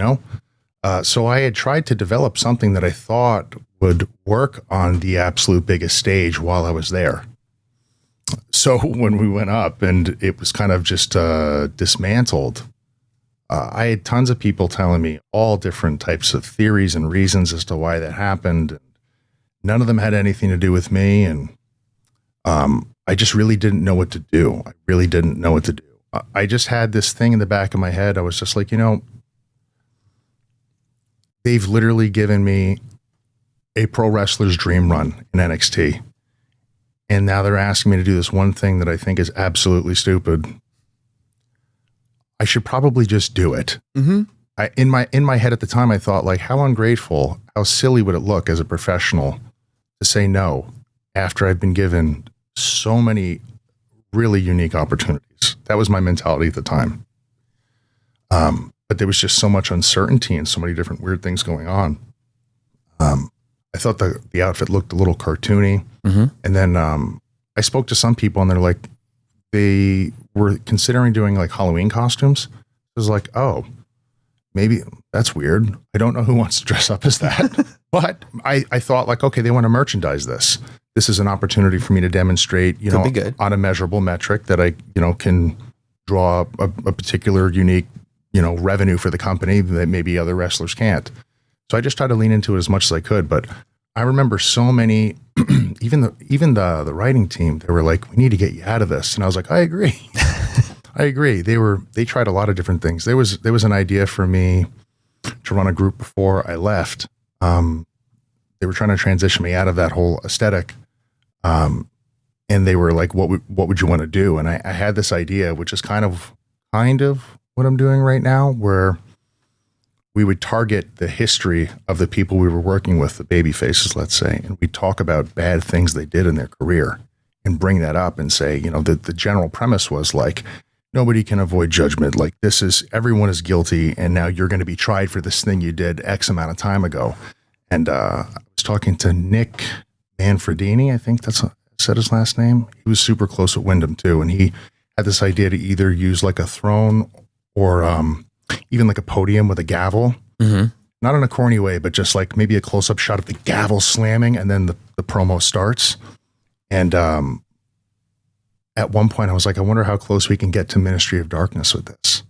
So I had tried to develop something that I thought would work on the absolute biggest stage while I was there. So when we went up and it was kind of just dismantled, I had tons of people telling me all different types of theories and reasons as to why that happened. None of them had anything to do with me. And I just really didn't know what to do. I just had this thing in the back of my head. I was just like, they've literally given me a pro wrestler's dream run in NXT. And now they're asking me to do this one thing that I think is absolutely stupid. I should probably just do it. Mm-hmm. In my head at the time, I thought, like, how ungrateful, how silly would it look as a professional to say no after I've been given so many really unique opportunities. That was my mentality at the time. But there was just so much uncertainty and so many different weird things going on. I thought the outfit looked a little cartoony. Mm-hmm. And then I spoke to some people and they're like, they were considering doing like Halloween costumes. It was like, oh, maybe that's weird. I don't know who wants to dress up as that. But I thought like, okay, they want to merchandise this. This is an opportunity for me to demonstrate, on a measurable metric that I, can draw a particular unique, revenue for the company that maybe other wrestlers can't. So I just tried to lean into it as much as I could. But I remember so many, even the writing team, they were like, we need to get you out of this. And I was like, I agree. I agree. They tried a lot of different things. There was an idea for me to run a group before I left. They were trying to transition me out of that whole aesthetic. And they were like, what would you want to do? And I had this idea, which is kind of what I'm doing right now, where we would target the history of the people we were working with, the baby faces, let's say, and we talk about bad things they did in their career and bring that up and say, the general premise was like, nobody can avoid judgment. Like everyone is guilty. And now you're going to be tried for this thing you did X amount of time ago. And I was talking to Nick Manfredini. I think that's said his last name. He was super close with Wyndham too. And he had this idea to either use like a throne or, even like a podium with a gavel, not in a corny way, but just like maybe a close-up shot of the gavel slamming, and then the promo starts. And at one point I was like, I wonder how close we can get to Ministry of Darkness with this.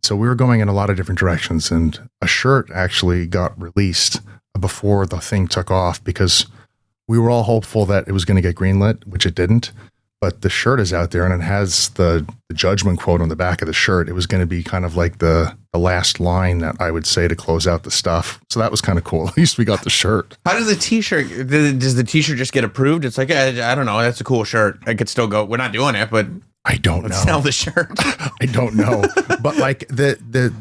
So we were going in a lot of different directions, and a shirt actually got released before the thing took off because we were all hopeful that it was going to get greenlit, which it didn't. But the shirt is out there, and it has the judgment quote on the back of the shirt. It was going to be kind of like the last line that I would say to close out the stuff. So that was kind of cool. At least we got the shirt. How does the t-shirt, does the t-shirt just get approved? It's like, I don't know. That's a cool shirt. I could still go. We're not doing it, but I don't know. Sell the shirt. I don't know. But like the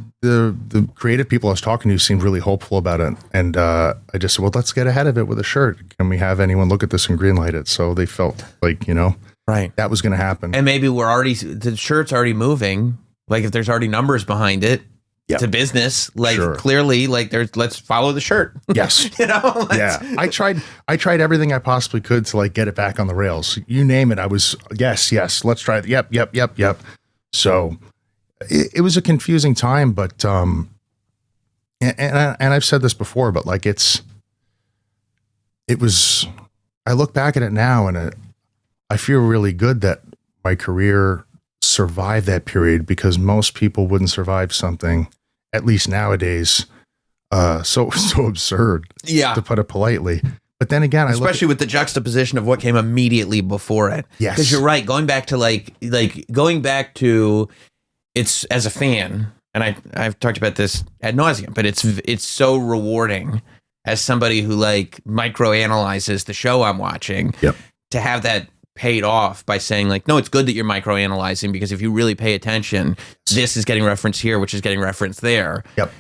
creative people I was talking to seemed really hopeful about it. And I just said, well, let's get ahead of it with a shirt. Can we have anyone look at this and greenlight it? So they felt like, right, that was going to happen. And maybe the shirt's already moving. Like if there's already numbers behind it, to business, like clearly, like let's follow the shirt. Yes. Yeah. I tried everything I possibly could to like get it back on the rails. You name it. I was, yes, let's try it. Yep. So it was a confusing time, but, and I've said this before, but like I look back at it now and I feel really good that my career survived that period, because most people wouldn't survive something, at least nowadays, so absurd, to put it politely. But then again, especially with the juxtaposition of what came immediately before it. Yes, because you're right. Going back to it's as a fan, and I've talked about this ad nauseum, but it's so rewarding as somebody who like microanalyzes the show I'm watching. Yep. To have that paid off by saying like, no, it's good that you're microanalyzing, because if you really pay attention, this is getting referenced here, which is getting referenced there. Yep.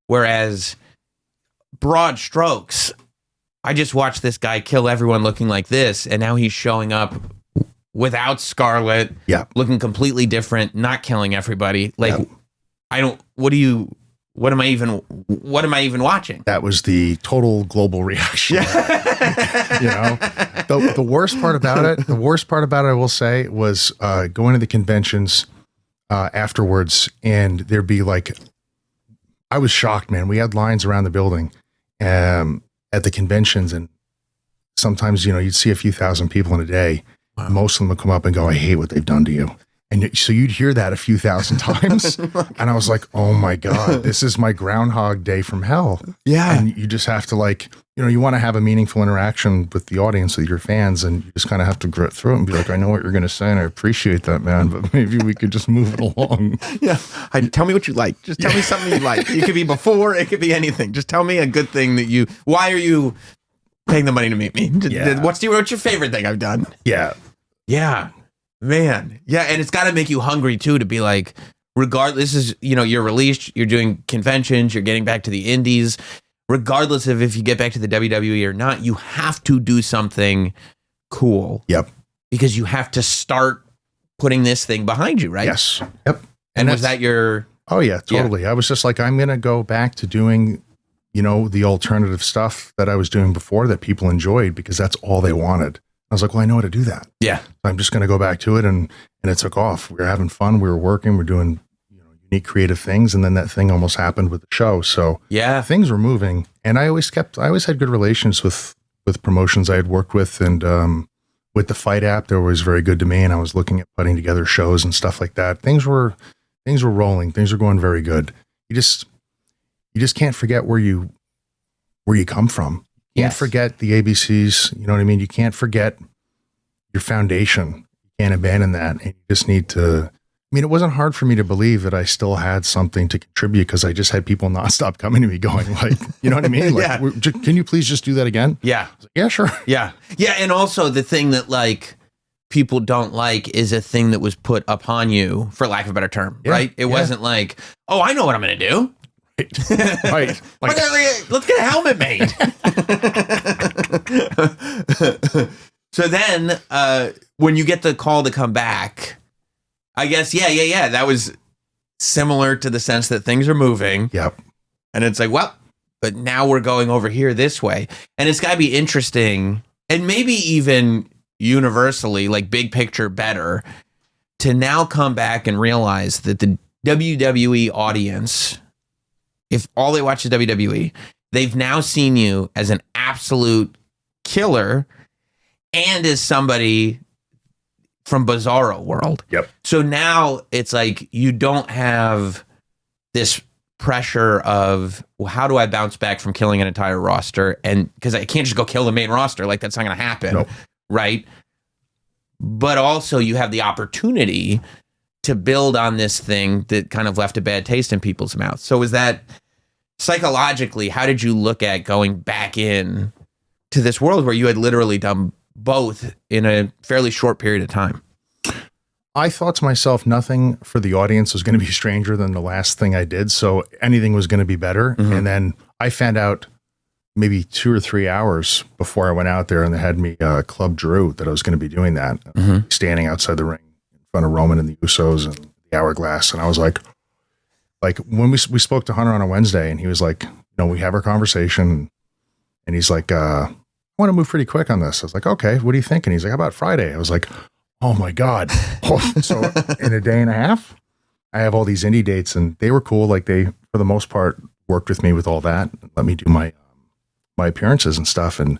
Whereas broad strokes, I just watched this guy kill everyone looking like this, and now he's showing up without Scarlet, looking completely different, not killing everybody. Like, what am I even watching? That was the total global reaction. The worst part about it, I will say, was going to the conventions afterwards, and there'd be like, I was shocked, man. We had lines around the building at the conventions, and sometimes, you'd see a few thousand people in a day. Wow. Most of them would come up and go, I hate what they've done to you. And so you'd hear that a few thousand times. And I was like, oh my God, this is my Groundhog Day from hell. Yeah. And you just have to like, you want to have a meaningful interaction with the audience, with your fans, and you just kind of have to grit through it and be like, I know what you're going to say, and I appreciate that, man, but maybe we could just move it along. Yeah. Tell me what you like. Just tell me something you like. It could be before, it could be anything. Just tell me a good thing why are you paying the money to meet me? Yeah. What's your favorite thing I've done? Yeah. Yeah. Man. Yeah. And it's got to make you hungry too, to be like, regardless, this is, you're released, you're doing conventions, you're getting back to the indies, regardless of if you get back to the WWE or not, you have to do something cool. Yep. Because you have to start putting this thing behind you, right? Yes. Yep. And was that your... Oh yeah, totally. Yeah. I was just like, I'm going to go back to doing, the alternative stuff that I was doing before that people enjoyed, because that's all they wanted. I was like, well, I know how to do that. Yeah. I'm just going to go back to it. And it took off. We were having fun. We were working. We're doing unique creative things. And then that thing almost happened with the show. So yeah, things were moving. And I always had good relations with promotions I had worked with. And with the Fight app, they were always very good to me. And I was looking at putting together shows and stuff like that. Things were rolling. Things were going very good. You just can't forget where you where you come from. You can't forget the ABCs. You know what I mean? You can't forget your foundation. You can't abandon that. And you just need to, I mean, it wasn't hard for me to believe that I still had something to contribute because I just had people nonstop coming to me going like, you know what I mean? Like, can you please just do that again? Yeah. Like, yeah, sure. Yeah. Yeah. And also the thing that like people don't like is a thing that was put upon you, for lack of a better term, right? It wasn't like, oh, I know what I'm going to do. Right. Like, let's get a helmet made. So then when you get the call to come back, I guess, that was similar to the sense that things are moving. Yep. And it's like, well, but now we're going over here this way. And it's got to be interesting and maybe even universally, like big picture better, to now come back and realize that the WWE audience, if all they watch is WWE, they've now seen you as an absolute killer and as somebody from Bizarro world. Yep. So now it's like you don't have this pressure of, well, how do I bounce back from killing an entire roster? And because I can't just go kill the main roster, like that's not going to happen. Nope. Right. But also you have the opportunity to build on this thing that kind of left a bad taste in people's mouths. So is that psychologically, how did you look at going back in to this world where you had literally done both in a fairly short period of time? I thought to myself, nothing for the audience was going to be stranger than the last thing I did. So anything was going to be better. Mm-hmm. And then I found out maybe 2 or 3 hours before I went out there and they had me Club Drew that I was going to be doing that, standing outside the ring in front of Roman and the Usos and the Hourglass. And I was like when we spoke to Hunter on a Wednesday and he was like, we have our conversation and he's like, I want to move pretty quick on this. I was like, okay, what do you think? And he's like, how about Friday? I was like, oh my God. So in a day and a half, I have all these indie dates and they were cool. Like they, for the most part, worked with me with all that. Let me do my appearances and stuff. And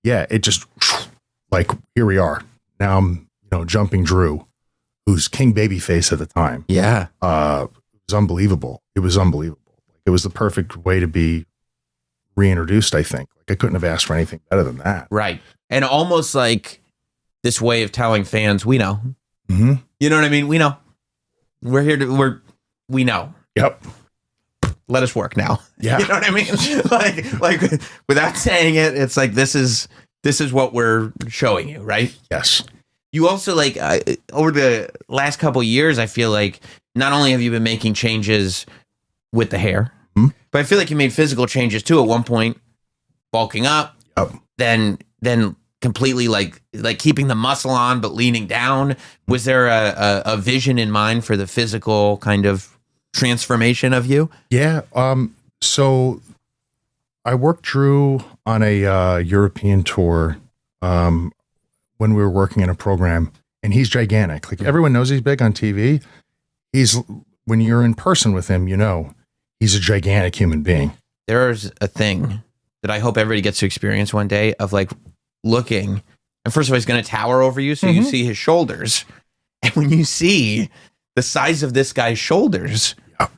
yeah, it just like, here we are. Now I'm, jumping Drew, who's King Babyface at the time. Yeah. It was unbelievable. It was unbelievable. It was the perfect way to be reintroduced, I think. Like I couldn't have asked for anything better than that. Right. And almost like this way of telling fans, we know. Mm-hmm. You know what I mean? We know. We're here to, we know. Yep. Let us work now. Yeah. You know what I mean? like without saying it, it's like, this is what we're showing you, right? Yes. You also like over the last couple of years, I feel like not only have you been making changes with the hair, but I feel like you made physical changes too. At one point, bulking up, then completely like keeping the muscle on but leaning down. Was there a vision in mind for the physical kind of transformation of you? Yeah. So I worked Drew on a European tour when we were working in a program, and he's gigantic. Like everyone knows he's big on TV. When you're in person with him, he's a gigantic human being. There's a thing that I hope everybody gets to experience one day of like looking, and first of all, he's going to tower over you. So you see his shoulders. And when you see the size of this guy's shoulders,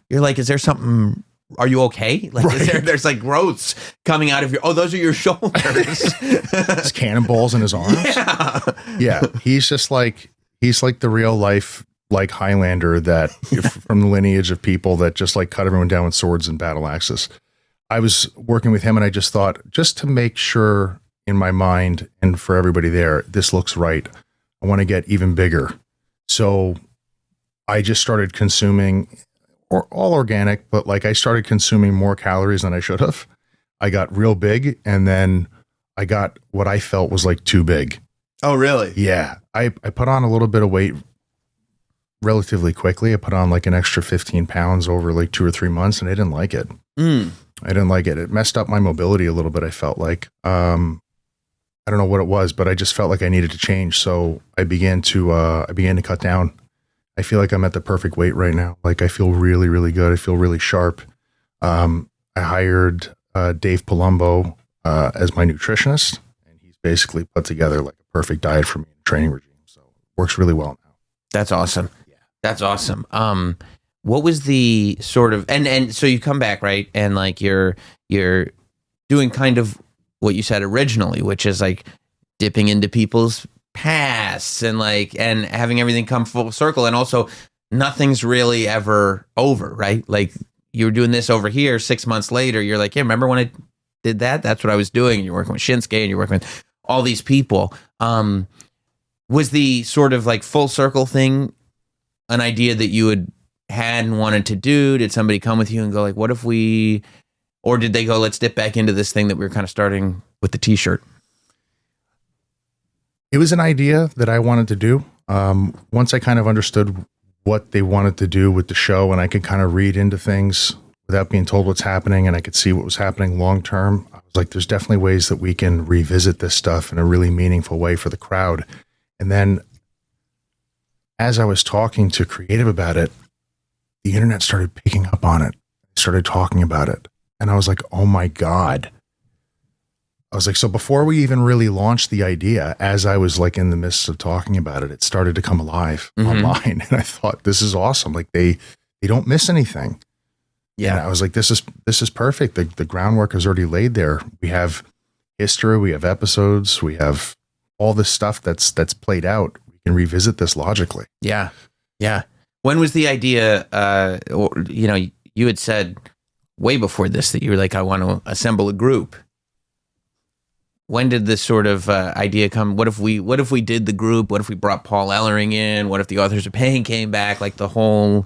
you're like, is there something, are you okay? Like, there's like growths coming out of those are your shoulders. His cannonballs in his arms. Yeah. He's like the real life, like Highlander that from the lineage of people that just like cut everyone down with swords and battle axes. I was working with him and I just thought, just to make sure in my mind and for everybody there, this looks right. I want to get even bigger. So I just started consuming all organic, but like I started consuming more calories than I should have. I got real big and then I got what I felt was like too big. Oh, really? Yeah. I put on a little bit of weight relatively quickly. I put on like an extra 15 pounds over like 2 or 3 months and I didn't like it. I didn't like it. It messed up my mobility a little bit. I felt like, I don't know what it was, but I just felt like I needed to change. So I began to cut down. I feel like I'm at the perfect weight right now. Like I feel really, really good. I feel really sharp. I hired Dave Palumbo as my nutritionist, and he's basically put together like a perfect diet for me and training regime. So it works really well now. That's awesome. Yeah. That's awesome. What was the sort of, and so you come back, right? And like you're doing kind of what you said originally, which is like dipping into people's pasts and having everything come full circle. And also nothing's really ever over, right? Like you were doing this over here 6 months later. You're like, yeah, remember when I did that? That's what I was doing. And you're working with Shinsuke and you're working with all these people. Was the sort of like full circle thing an idea that you had and wanted to do? Did somebody come with you and go like, what if we, or did they go, let's dip back into this thing that we were kind of starting with the t-shirt? It was an idea that I wanted to do. Once I kind of understood what they wanted to do with the show and I could kind of read into things without being told what's happening and I could see what was happening long term, I was like, there's definitely ways that we can revisit this stuff in a really meaningful way for the crowd. And then as I was talking to creative about it, the internet started picking up on it, started talking about it. And I was like, oh my God. I was like, so before we even really launched the idea, as I was like in the midst of talking about it, it started to come alive online. And I thought, this is awesome. Like they don't miss anything. Yeah. And I was like, this is perfect. The groundwork is already laid there. We have history, we have episodes, we have all this stuff that's played out. We can revisit this logically. Yeah. Yeah. When was the idea, you had said way before this that you were like, I want to assemble a group. When did this sort of idea come? What if we did the group? What if we brought Paul Ellering in? What if the Authors of Pain came back? Like the whole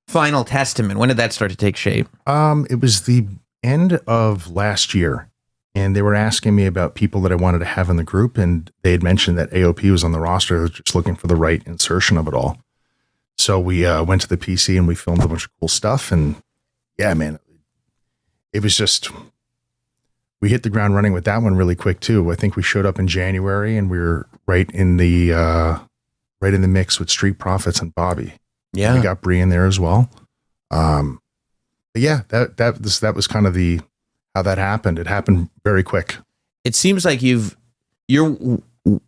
Final Testament. When did that start to take shape? It was the end of last year. And they were asking me about people that I wanted to have in the group. And they had mentioned that AOP was on the roster, just looking for the right insertion of it all. So we went to the PC and we filmed a bunch of cool stuff. And yeah, man, it was just, we hit the ground running with that one really quick too. I think we showed up in January and we were right in the mix with Street Profits and Bobby. Yeah. We got Bree in there as well. But yeah, that was kind of how that happened. It happened very quick. It seems like you're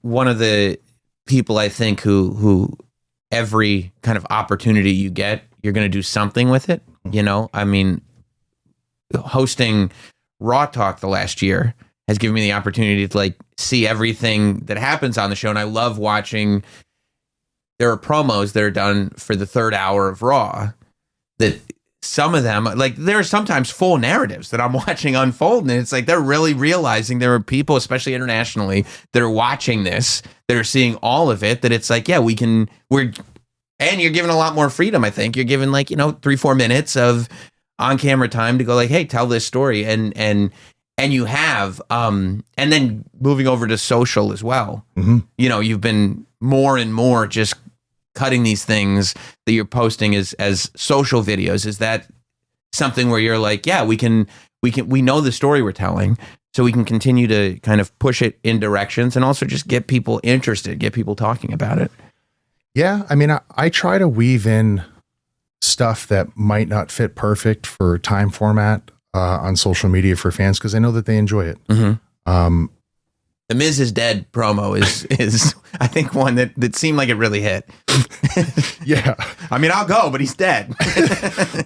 one of the people I think who every kind of opportunity you get, you're going to do something with it. You know, I mean, hosting Raw Talk the last year has given me the opportunity to like see everything that happens on the show. And I love watching, there are promos that are done for the third hour of Raw that some of them, like there are sometimes full narratives that I'm watching unfold. And it's like, they're really realizing there are people, especially internationally, that are watching this, that are seeing all of it, that it's like, yeah, and you're given a lot more freedom. I think you're given 3-4 minutes of on camera time to go like, hey, tell this story. And you have, and then moving over to social as well. Mm-hmm. You've been more and more just cutting these things that you're posting as social videos. Is that something where you're like, yeah, we know the story we're telling, so we can continue to kind of push it in directions and also just get people interested, get people talking about it? Yeah. I mean, I try to weave in stuff that might not fit perfect for time format on social media for fans, because I know that they enjoy it. Mm-hmm. The Miz is dead promo is I think one that seemed like it really hit. Yeah. I mean, I'll go, but he's dead.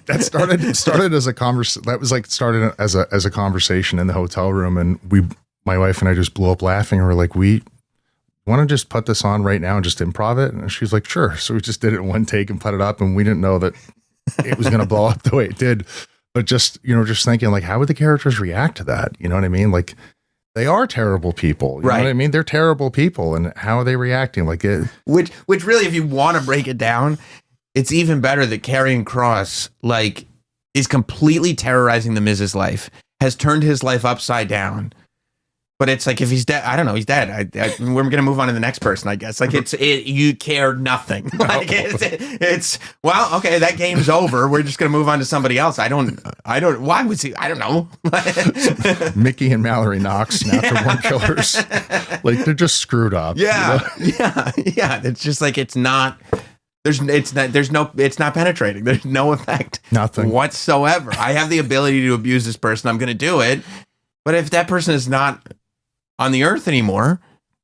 That started as a conversation. That was like started as a conversation in the hotel room, and my wife and I just blew up laughing. And we're like, we want to just put this on right now and just improv it. And she's like, sure. So we just did it in one take and put it up, and we didn't know that it was going to blow up the way it did. But just thinking like, how would the characters react to that? You know what I mean? Like, they are terrible people. You know what I mean? They're terrible people. And how are they reacting? Like it, which really, if you want to break it down, it's even better that Karrion Kross is completely terrorizing the Miz's life, has turned his life upside down. But it's like, if he's dead, I don't know, he's dead. We're going to move on to the next person, I guess. Like you care nothing. Like it's well, okay, that game's over. We're just going to move on to somebody else. Why was he? I don't know. Mickey and Mallory Knox, Natural Born Killers. Like, they're just screwed up. Yeah. You know? Yeah. It's just like, it's not penetrating. There's no effect. Nothing whatsoever. I have the ability to abuse this person. I'm going to do it. But if that person is not on the earth anymore,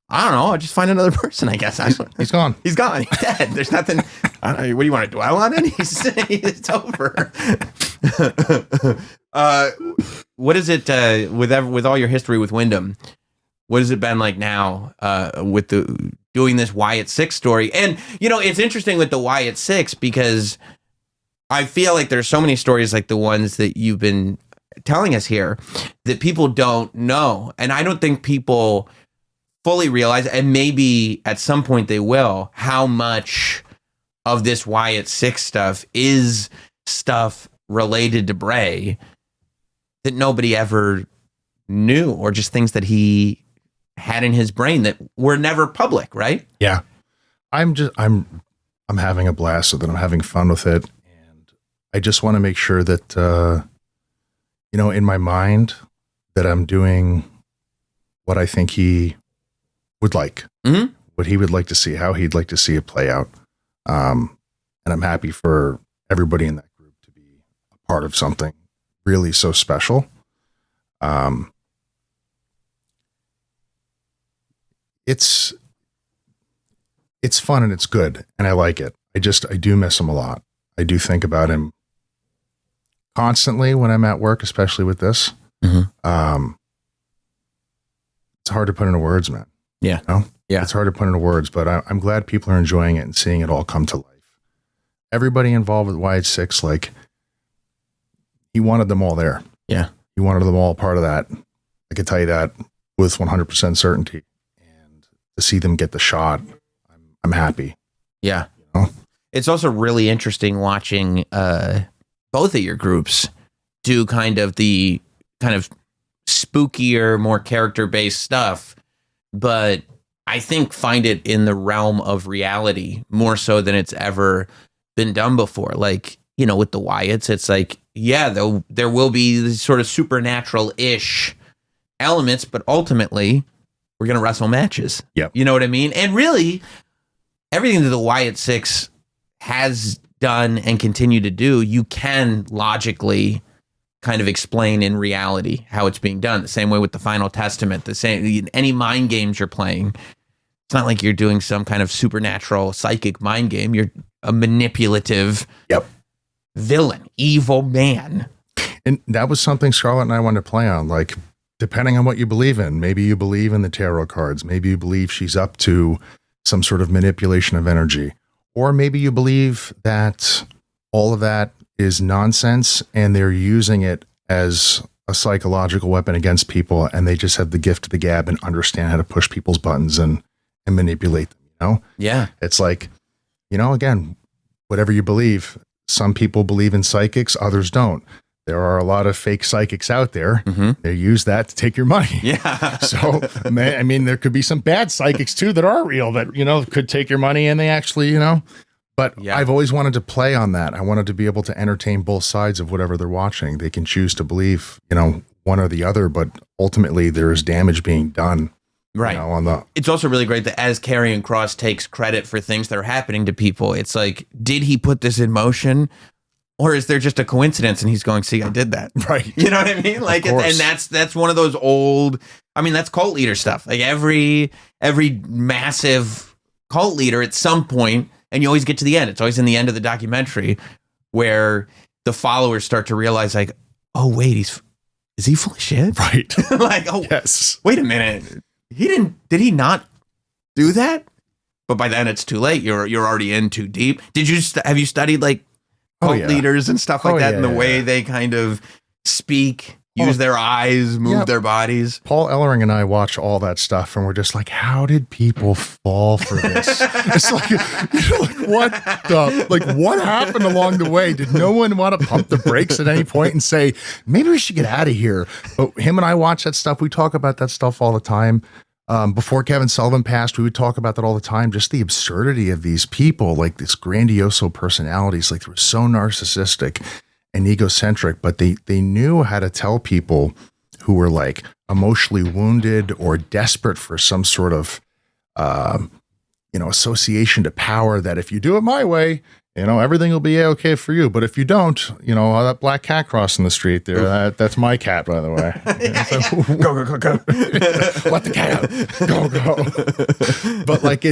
I don't know. I'll just find another person, I guess. He's gone. He's gone. He's dead. There's nothing. I don't know. What do you want to dwell on it? It's over. What is it with all your history with Wyndham? What has it been like now with doing this Wyatt 6 story? And it's interesting with the Wyatt 6 because I feel like there's so many stories like the ones that you've been telling us here that people don't know, and I don't think people fully realize, and maybe at some point they will, how much of this Wyatt 6 stuff is stuff related to Bray that nobody ever knew, or just things that he had in his brain that were never public, right? Yeah. I'm having a blast with it. I'm having fun with it. And I just want to make sure that, in my mind, that I'm doing what I think he would like, what he would like to see, how he'd like to see it play out. And I'm happy for everybody in that group to be a part of something really so special. It's fun and it's good and I like it. I do miss him a lot. I do think about him constantly when I'm at work, especially with this. It's hard to put into words, man. Yeah. Yeah. It's hard to put into words, but I'm glad people are enjoying it and seeing it all come to life. Everybody involved with Wyatt 6, like, he wanted them all there. Yeah. He wanted them all part of that. I can tell you that with 100% certainty. And to see them get the shot, I'm happy. Yeah. It's also really interesting watching both of your groups do kind of spookier, more character-based stuff, but I think find it in the realm of reality more so than it's ever been done before. Like, with the Wyatts, it's like, yeah, there will be these sort of supernatural-ish elements, but ultimately, we're going to wrestle matches. Yep. You know what I mean? And really, everything that the Wyatt 6 has done and continue to do, you can logically kind of explain in reality how it's being done. The same way with the Final Testament, the same, any mind games you're playing. It's not like you're doing some kind of supernatural psychic mind game. You're a manipulative villain, evil man. And that was something Scarlett and I wanted to play on. Like, depending on what you believe in, maybe you believe in the tarot cards. Maybe you believe she's up to some sort of manipulation of energy. Or maybe you believe that all of that is nonsense and they're using it as a psychological weapon against people, and they just have the gift of the gab and understand how to push people's buttons and manipulate them, Yeah. It's like, again, whatever you believe, some people believe in psychics, others don't. There are a lot of fake psychics out there. They use that to take your money. Yeah. So, there could be some bad psychics too that are real that, could take your money and they actually, but I've always wanted to play on that. I wanted to be able to entertain both sides of whatever they're watching. They can choose to believe, one or the other, but ultimately there is damage being done. Right. It's also really great that as Karrion Kross takes credit for things that are happening to people, it's like, did he put this in motion? Or is there just a coincidence and he's going, see, I did that. Right. You know what I mean? Like, and that's one of those old, that's cult leader stuff. Like every massive cult leader at some point, and you always get to the end. It's always in the end of the documentary where the followers start to realize like, oh, wait, is he full of shit? Right. Like, oh, yes. Wait a minute. Did he not do that? But by then it's too late. You're already in too deep. Have you studied like cult leaders and stuff like that, and the way they kind of speak, use their eyes, move their bodies? Paul Ellering and I watch all that stuff, and we're just like, how did people fall for this? It's like, what happened along the way? Did no one want to pump the brakes at any point and say, maybe we should get out of here? But him and I watch that stuff. We talk about that stuff all the time. Before Kevin Sullivan passed, we would talk about that all the time. Just the absurdity of these people, like this grandioso personalities, like they were so narcissistic and egocentric, but they knew how to tell people who were like emotionally wounded or desperate for some sort of, association to power, that if you do it my way, everything will be okay for you. But if you don't, that black cat crossing the street there, that's my cat, by the way. Go. Let the cat out. Go. But like,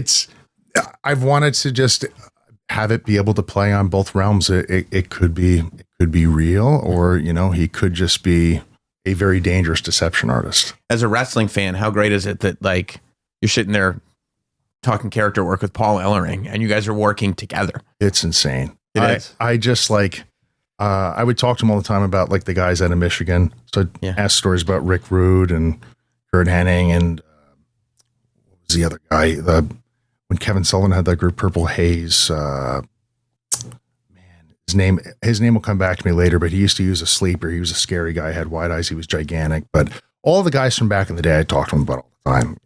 I've wanted to just have it be able to play on both realms. It could be could be real, or, he could just be a very dangerous deception artist. As a wrestling fan, how great is it that like you're sitting there talking character work with Paul Ellering and you guys are working together? It's insane. It is. I just like, I would talk to him all the time about like the guys out of Michigan. So I'd ask stories about Rick Rude and Kurt Hennig and what was the other guy? When Kevin Sullivan had that group, Purple Haze, his name will come back to me later, but he used to use a sleeper. He was a scary guy, had wide eyes. He was gigantic, but all the guys from back in the day, I talked to him about all the time.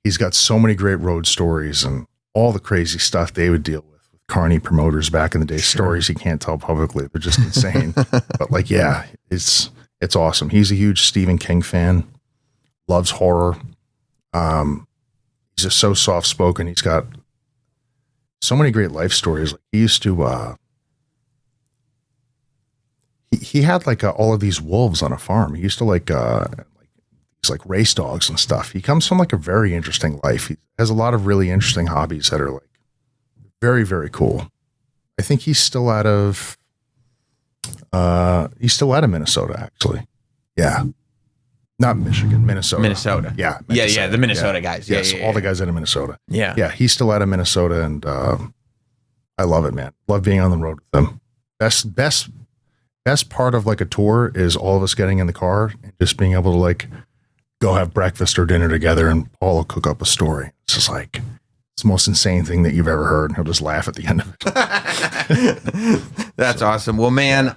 He's got so many great road stories and all the crazy stuff they would deal with Carney promoters back in the day. Sure. Stories he can't tell publicly. They're just insane. But like, yeah, it's awesome. He's a huge Stephen King fan, loves horror. He's just so soft spoken. He's got so many great life stories. Like he used to, he had like all of these wolves on a farm. He used to like race dogs and stuff. He comes from like a very interesting life. He has a lot of really interesting hobbies that are like very, very cool. I think he's still out of Minnesota, actually. Yeah. Not Michigan, Minnesota. Minnesota. Yeah. Yeah. The Minnesota guys. Yes. All the guys out of Minnesota. Yeah. Yeah. He's still out of Minnesota. And I love it, man. Love being on the road with them. Best part of like a tour is all of us getting in the car and just being able to like go have breakfast or dinner together, and Paul will cook up a story. It's just like, it's the most insane thing that you've ever heard. And he'll just laugh at the end of it. That's awesome. Well, man,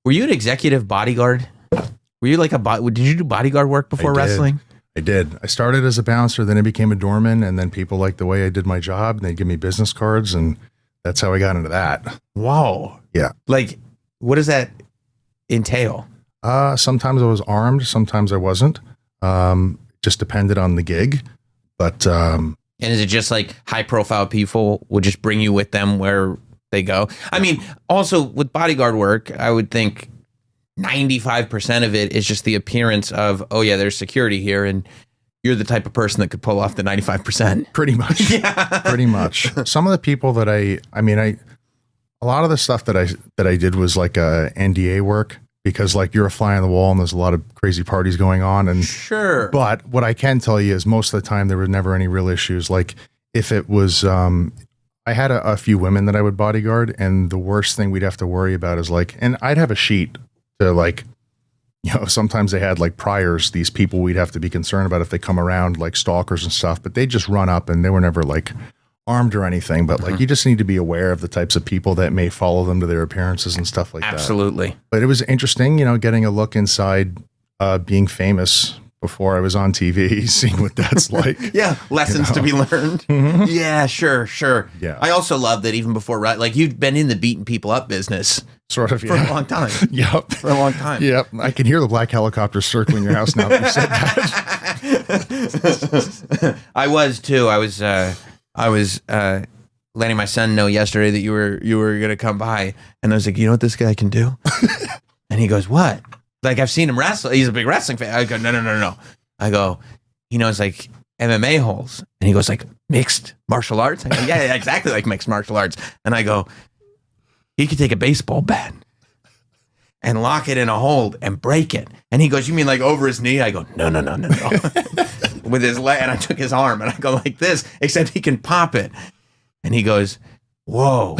were you an executive bodyguard? Were you like did you do bodyguard work before wrestling? I did. I started as a bouncer, then I became a doorman, and then people liked the way I did my job, and they'd give me business cards, and that's how I got into that. Wow. Yeah. Like, what does that entail? Sometimes I was armed, sometimes I wasn't. Just depended on the gig. But and is it just like high profile people would just bring you with them where they go? I mean, also with bodyguard work, I would think 95% of it is just the appearance of, oh yeah, there's security here, and you're the type of person that could pull off the 95%. Pretty much. Yeah. Pretty much. Some of the people that a lot of the stuff that I did was like NDA work, because like you're a fly on the wall and there's a lot of crazy parties going on. And sure. But what I can tell you is most of the time there were never any real issues. Like if it was, I had a few women that I would bodyguard, and the worst thing we'd have to worry about is like, and I'd have a sheet to like, sometimes they had like priors, these people we'd have to be concerned about if they come around, like stalkers and stuff, but they just run up and they were never like armed or anything. But like, you just need to be aware of the types of people that may follow them to their appearances and stuff like that. Absolutely. But it was interesting, getting a look inside being famous before I was on TV, seeing what that's like. Yeah. Lessons to be learned. Mm-hmm. Yeah, sure. Yeah. I also love that even before, like you've been in the beating people up business. Sort of, for a long time. Yep. For a long time. Yep. I can hear the black helicopters circling your house now that you said that. I was too. I was letting my son know yesterday that you were going to come by, and I was like, you know what this guy can do? And he goes, what? Like, I've seen him wrestle. He's a big wrestling fan. I go, no. I go, he knows like MMA holes. And he goes like, mixed martial arts? I go, yeah, exactly like mixed martial arts. And I go, he could take a baseball bat and lock it in a hold and break it. And he goes, you mean like over his knee? I go, no. With his leg, and I took his arm, and I go like this, except he can pop it. And he goes, whoa,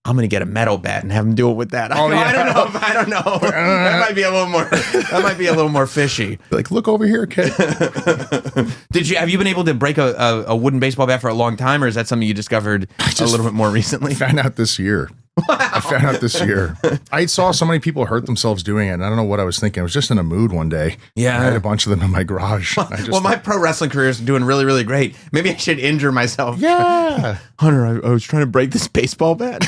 I'm going to get a metal bat and have him do it with that. I don't know. That might be a little more fishy. Like, look over here, kid. Have you been able to break a wooden baseball bat for a long time, or is that something you discovered a little bit more recently? I found out this year. I saw so many people hurt themselves doing it, and I don't know what I was thinking. I was just in a mood one day. Yeah. I had a bunch of them in my garage. My pro wrestling career is doing really, really great. Maybe I should injure myself. Yeah. Hunter, I was trying to break this baseball bat.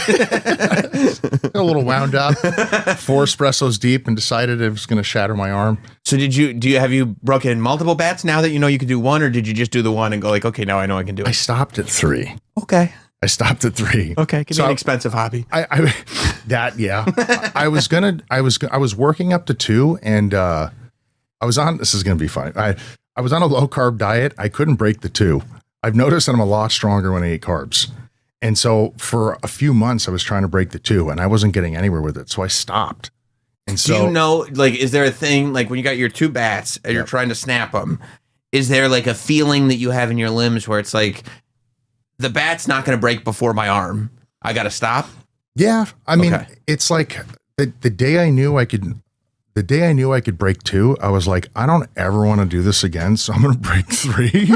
A little wound up, 4 espressos deep, and decided it was going to shatter my arm. So have you broken multiple bats now that you know you can do one, or did you just do the one and go like, okay, now I know I can do it? I stopped at 3. Okay. I stopped at 3. Okay, can be an expensive hobby. I was working up to 2, and I was on. This is going to be fun. I was on a low carb diet. I couldn't break the 2. I've noticed that I'm a lot stronger when I eat carbs, And so for a few months, I was trying to break the 2 and I wasn't getting anywhere with it. So I stopped. And so, do you know, like, is there a thing, like when you got your 2 bats and you're trying to snap them, is there like a feeling that you have in your limbs where it's like, the bat's not going to break before my arm, I got to stop? Yeah. I mean, it's like the day I knew I could break 2, I was like, I don't ever want to do this again. So I'm going to break 3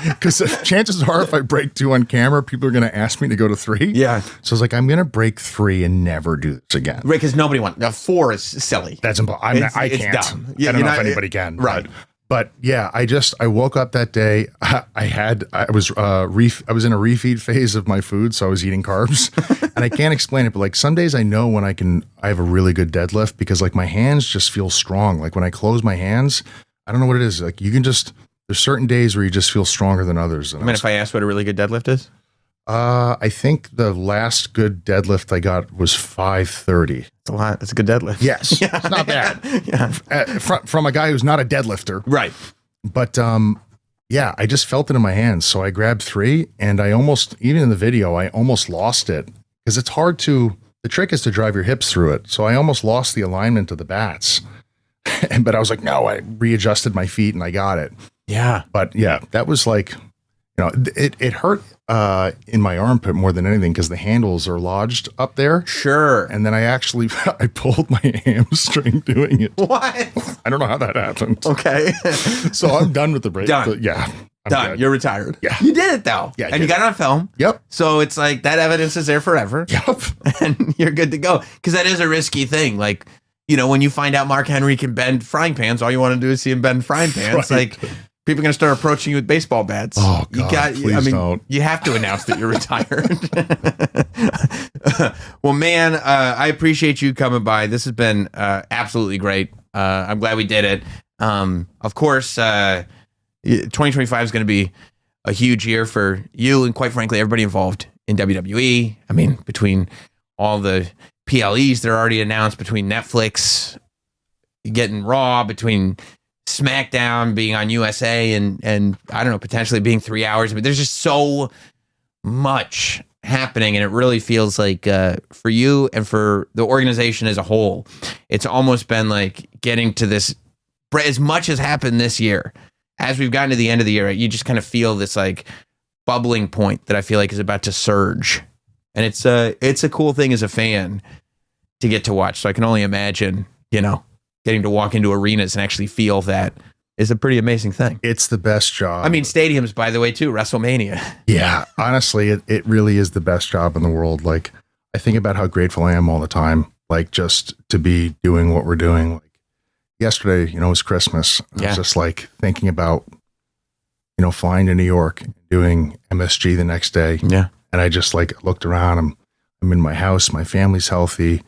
because chances are if I break 2 on camera, people are going to ask me to go to 3. Yeah. So I was like, I'm going to break 3 and never do this again. Right. Because nobody wants, 4 is silly. That's impossible. I it's can't. Dumb. Yeah, I don't know if anybody can. Right. But yeah, I woke up that day. I was in a refeed phase of my food, so I was eating carbs, and I can't explain it. But like some days, I know when I have a really good deadlift because like my hands just feel strong. Like when I close my hands, I don't know what it is. Like there's certain days where you just feel stronger than others. I mean, if I asked what a really good deadlift is, I think the last good deadlift I got was 530. It's a lot. It's a good deadlift. Yes, yeah. It's not bad. Yeah, from a guy who's not a deadlifter, right? But yeah, I just felt it in my hands, so I grabbed 3, and even in the video, I almost lost it because it's hard to. The trick is to drive your hips through it, so I almost lost the alignment of the bats. But I was like, no, I readjusted my feet and I got it. Yeah, but yeah, that was like. It hurt in my armpit more than anything because the handles are lodged up there. Sure. And then I pulled my hamstring doing it. What? I don't know how that happened. Okay. So I'm done with the break. Done. Yeah. I'm done. good. You're retired. Yeah. You did it though. Yeah. And you got it on film. Yep. So it's like that evidence is there forever. Yep. And you're good to go. Because that is a risky thing. Like, when you find out Mark Henry can bend frying pans, all you want to do is see him bend frying pans. Right. Like, people are going to start approaching you with baseball bats. Oh, God, please don't. You have to announce that you're retired. Well, man, I appreciate you coming by. This has been absolutely great. I'm glad we did it. Of course, 2025 is going to be a huge year for you and, quite frankly, everybody involved in WWE. I mean, between all the PLEs that are already announced, between Netflix getting Raw, between SmackDown being on USA and I don't know, potentially being 3 hours, but there's just so much happening, and it really feels like for you and for the organization as a whole, it's almost been like getting to this. As much has happened this year, as we've gotten to the end of the year, you just kind of feel this like bubbling point that I feel like is about to surge, and it's a cool thing as a fan to get to watch. So I can only imagine, getting to walk into arenas and actually feel that is a pretty amazing thing. It's the best job. I mean, stadiums, by the way, too, WrestleMania. Yeah, honestly, it really is the best job in the world. Like, I think about how grateful I am all the time, like just to be doing what we're doing. Like yesterday, it was Christmas. I was just like thinking about, flying to New York, doing MSG the next day. Yeah. And I just like looked around. I'm in my house. My family's healthy.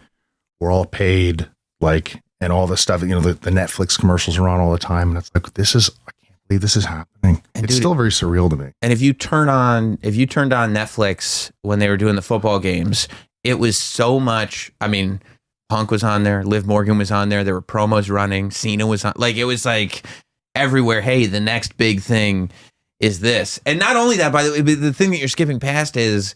We're all paid. Like, and all this stuff, the Netflix commercials are on all the time. And it's like, I can't believe this is happening. And it's still very surreal to me. And if you turned on Netflix when they were doing the football games, it was so much. I mean, Punk was on there. Liv Morgan was on there. There were promos running. Cena was on. Like, it was like everywhere. Hey, the next big thing is this. And not only that, by the way, but the thing that you're skipping past is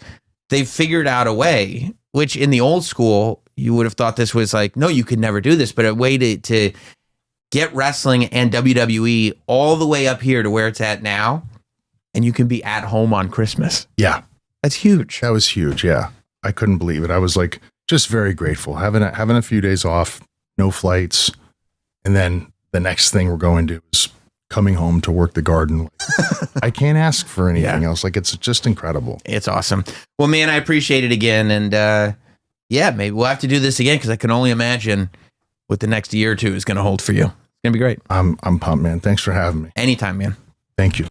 they've figured out a way, which in the old school, you would have thought this was like, no, you could never do this, but a way to get wrestling and WWE all the way up here to where it's at now, and you can be at home on Christmas. Yeah. That's huge. That was huge, yeah. I couldn't believe it. I was like, just very grateful. Having a few days off, no flights, and then the next thing we're going to is coming home to work the garden. I can't ask for anything else. Like, it's just incredible. It's awesome. Well, man, I appreciate it again, and maybe we'll have to do this again because I can only imagine what the next year or two is going to hold for you. It's going to be great. I'm pumped, man. Thanks for having me. Anytime, man. Thank you.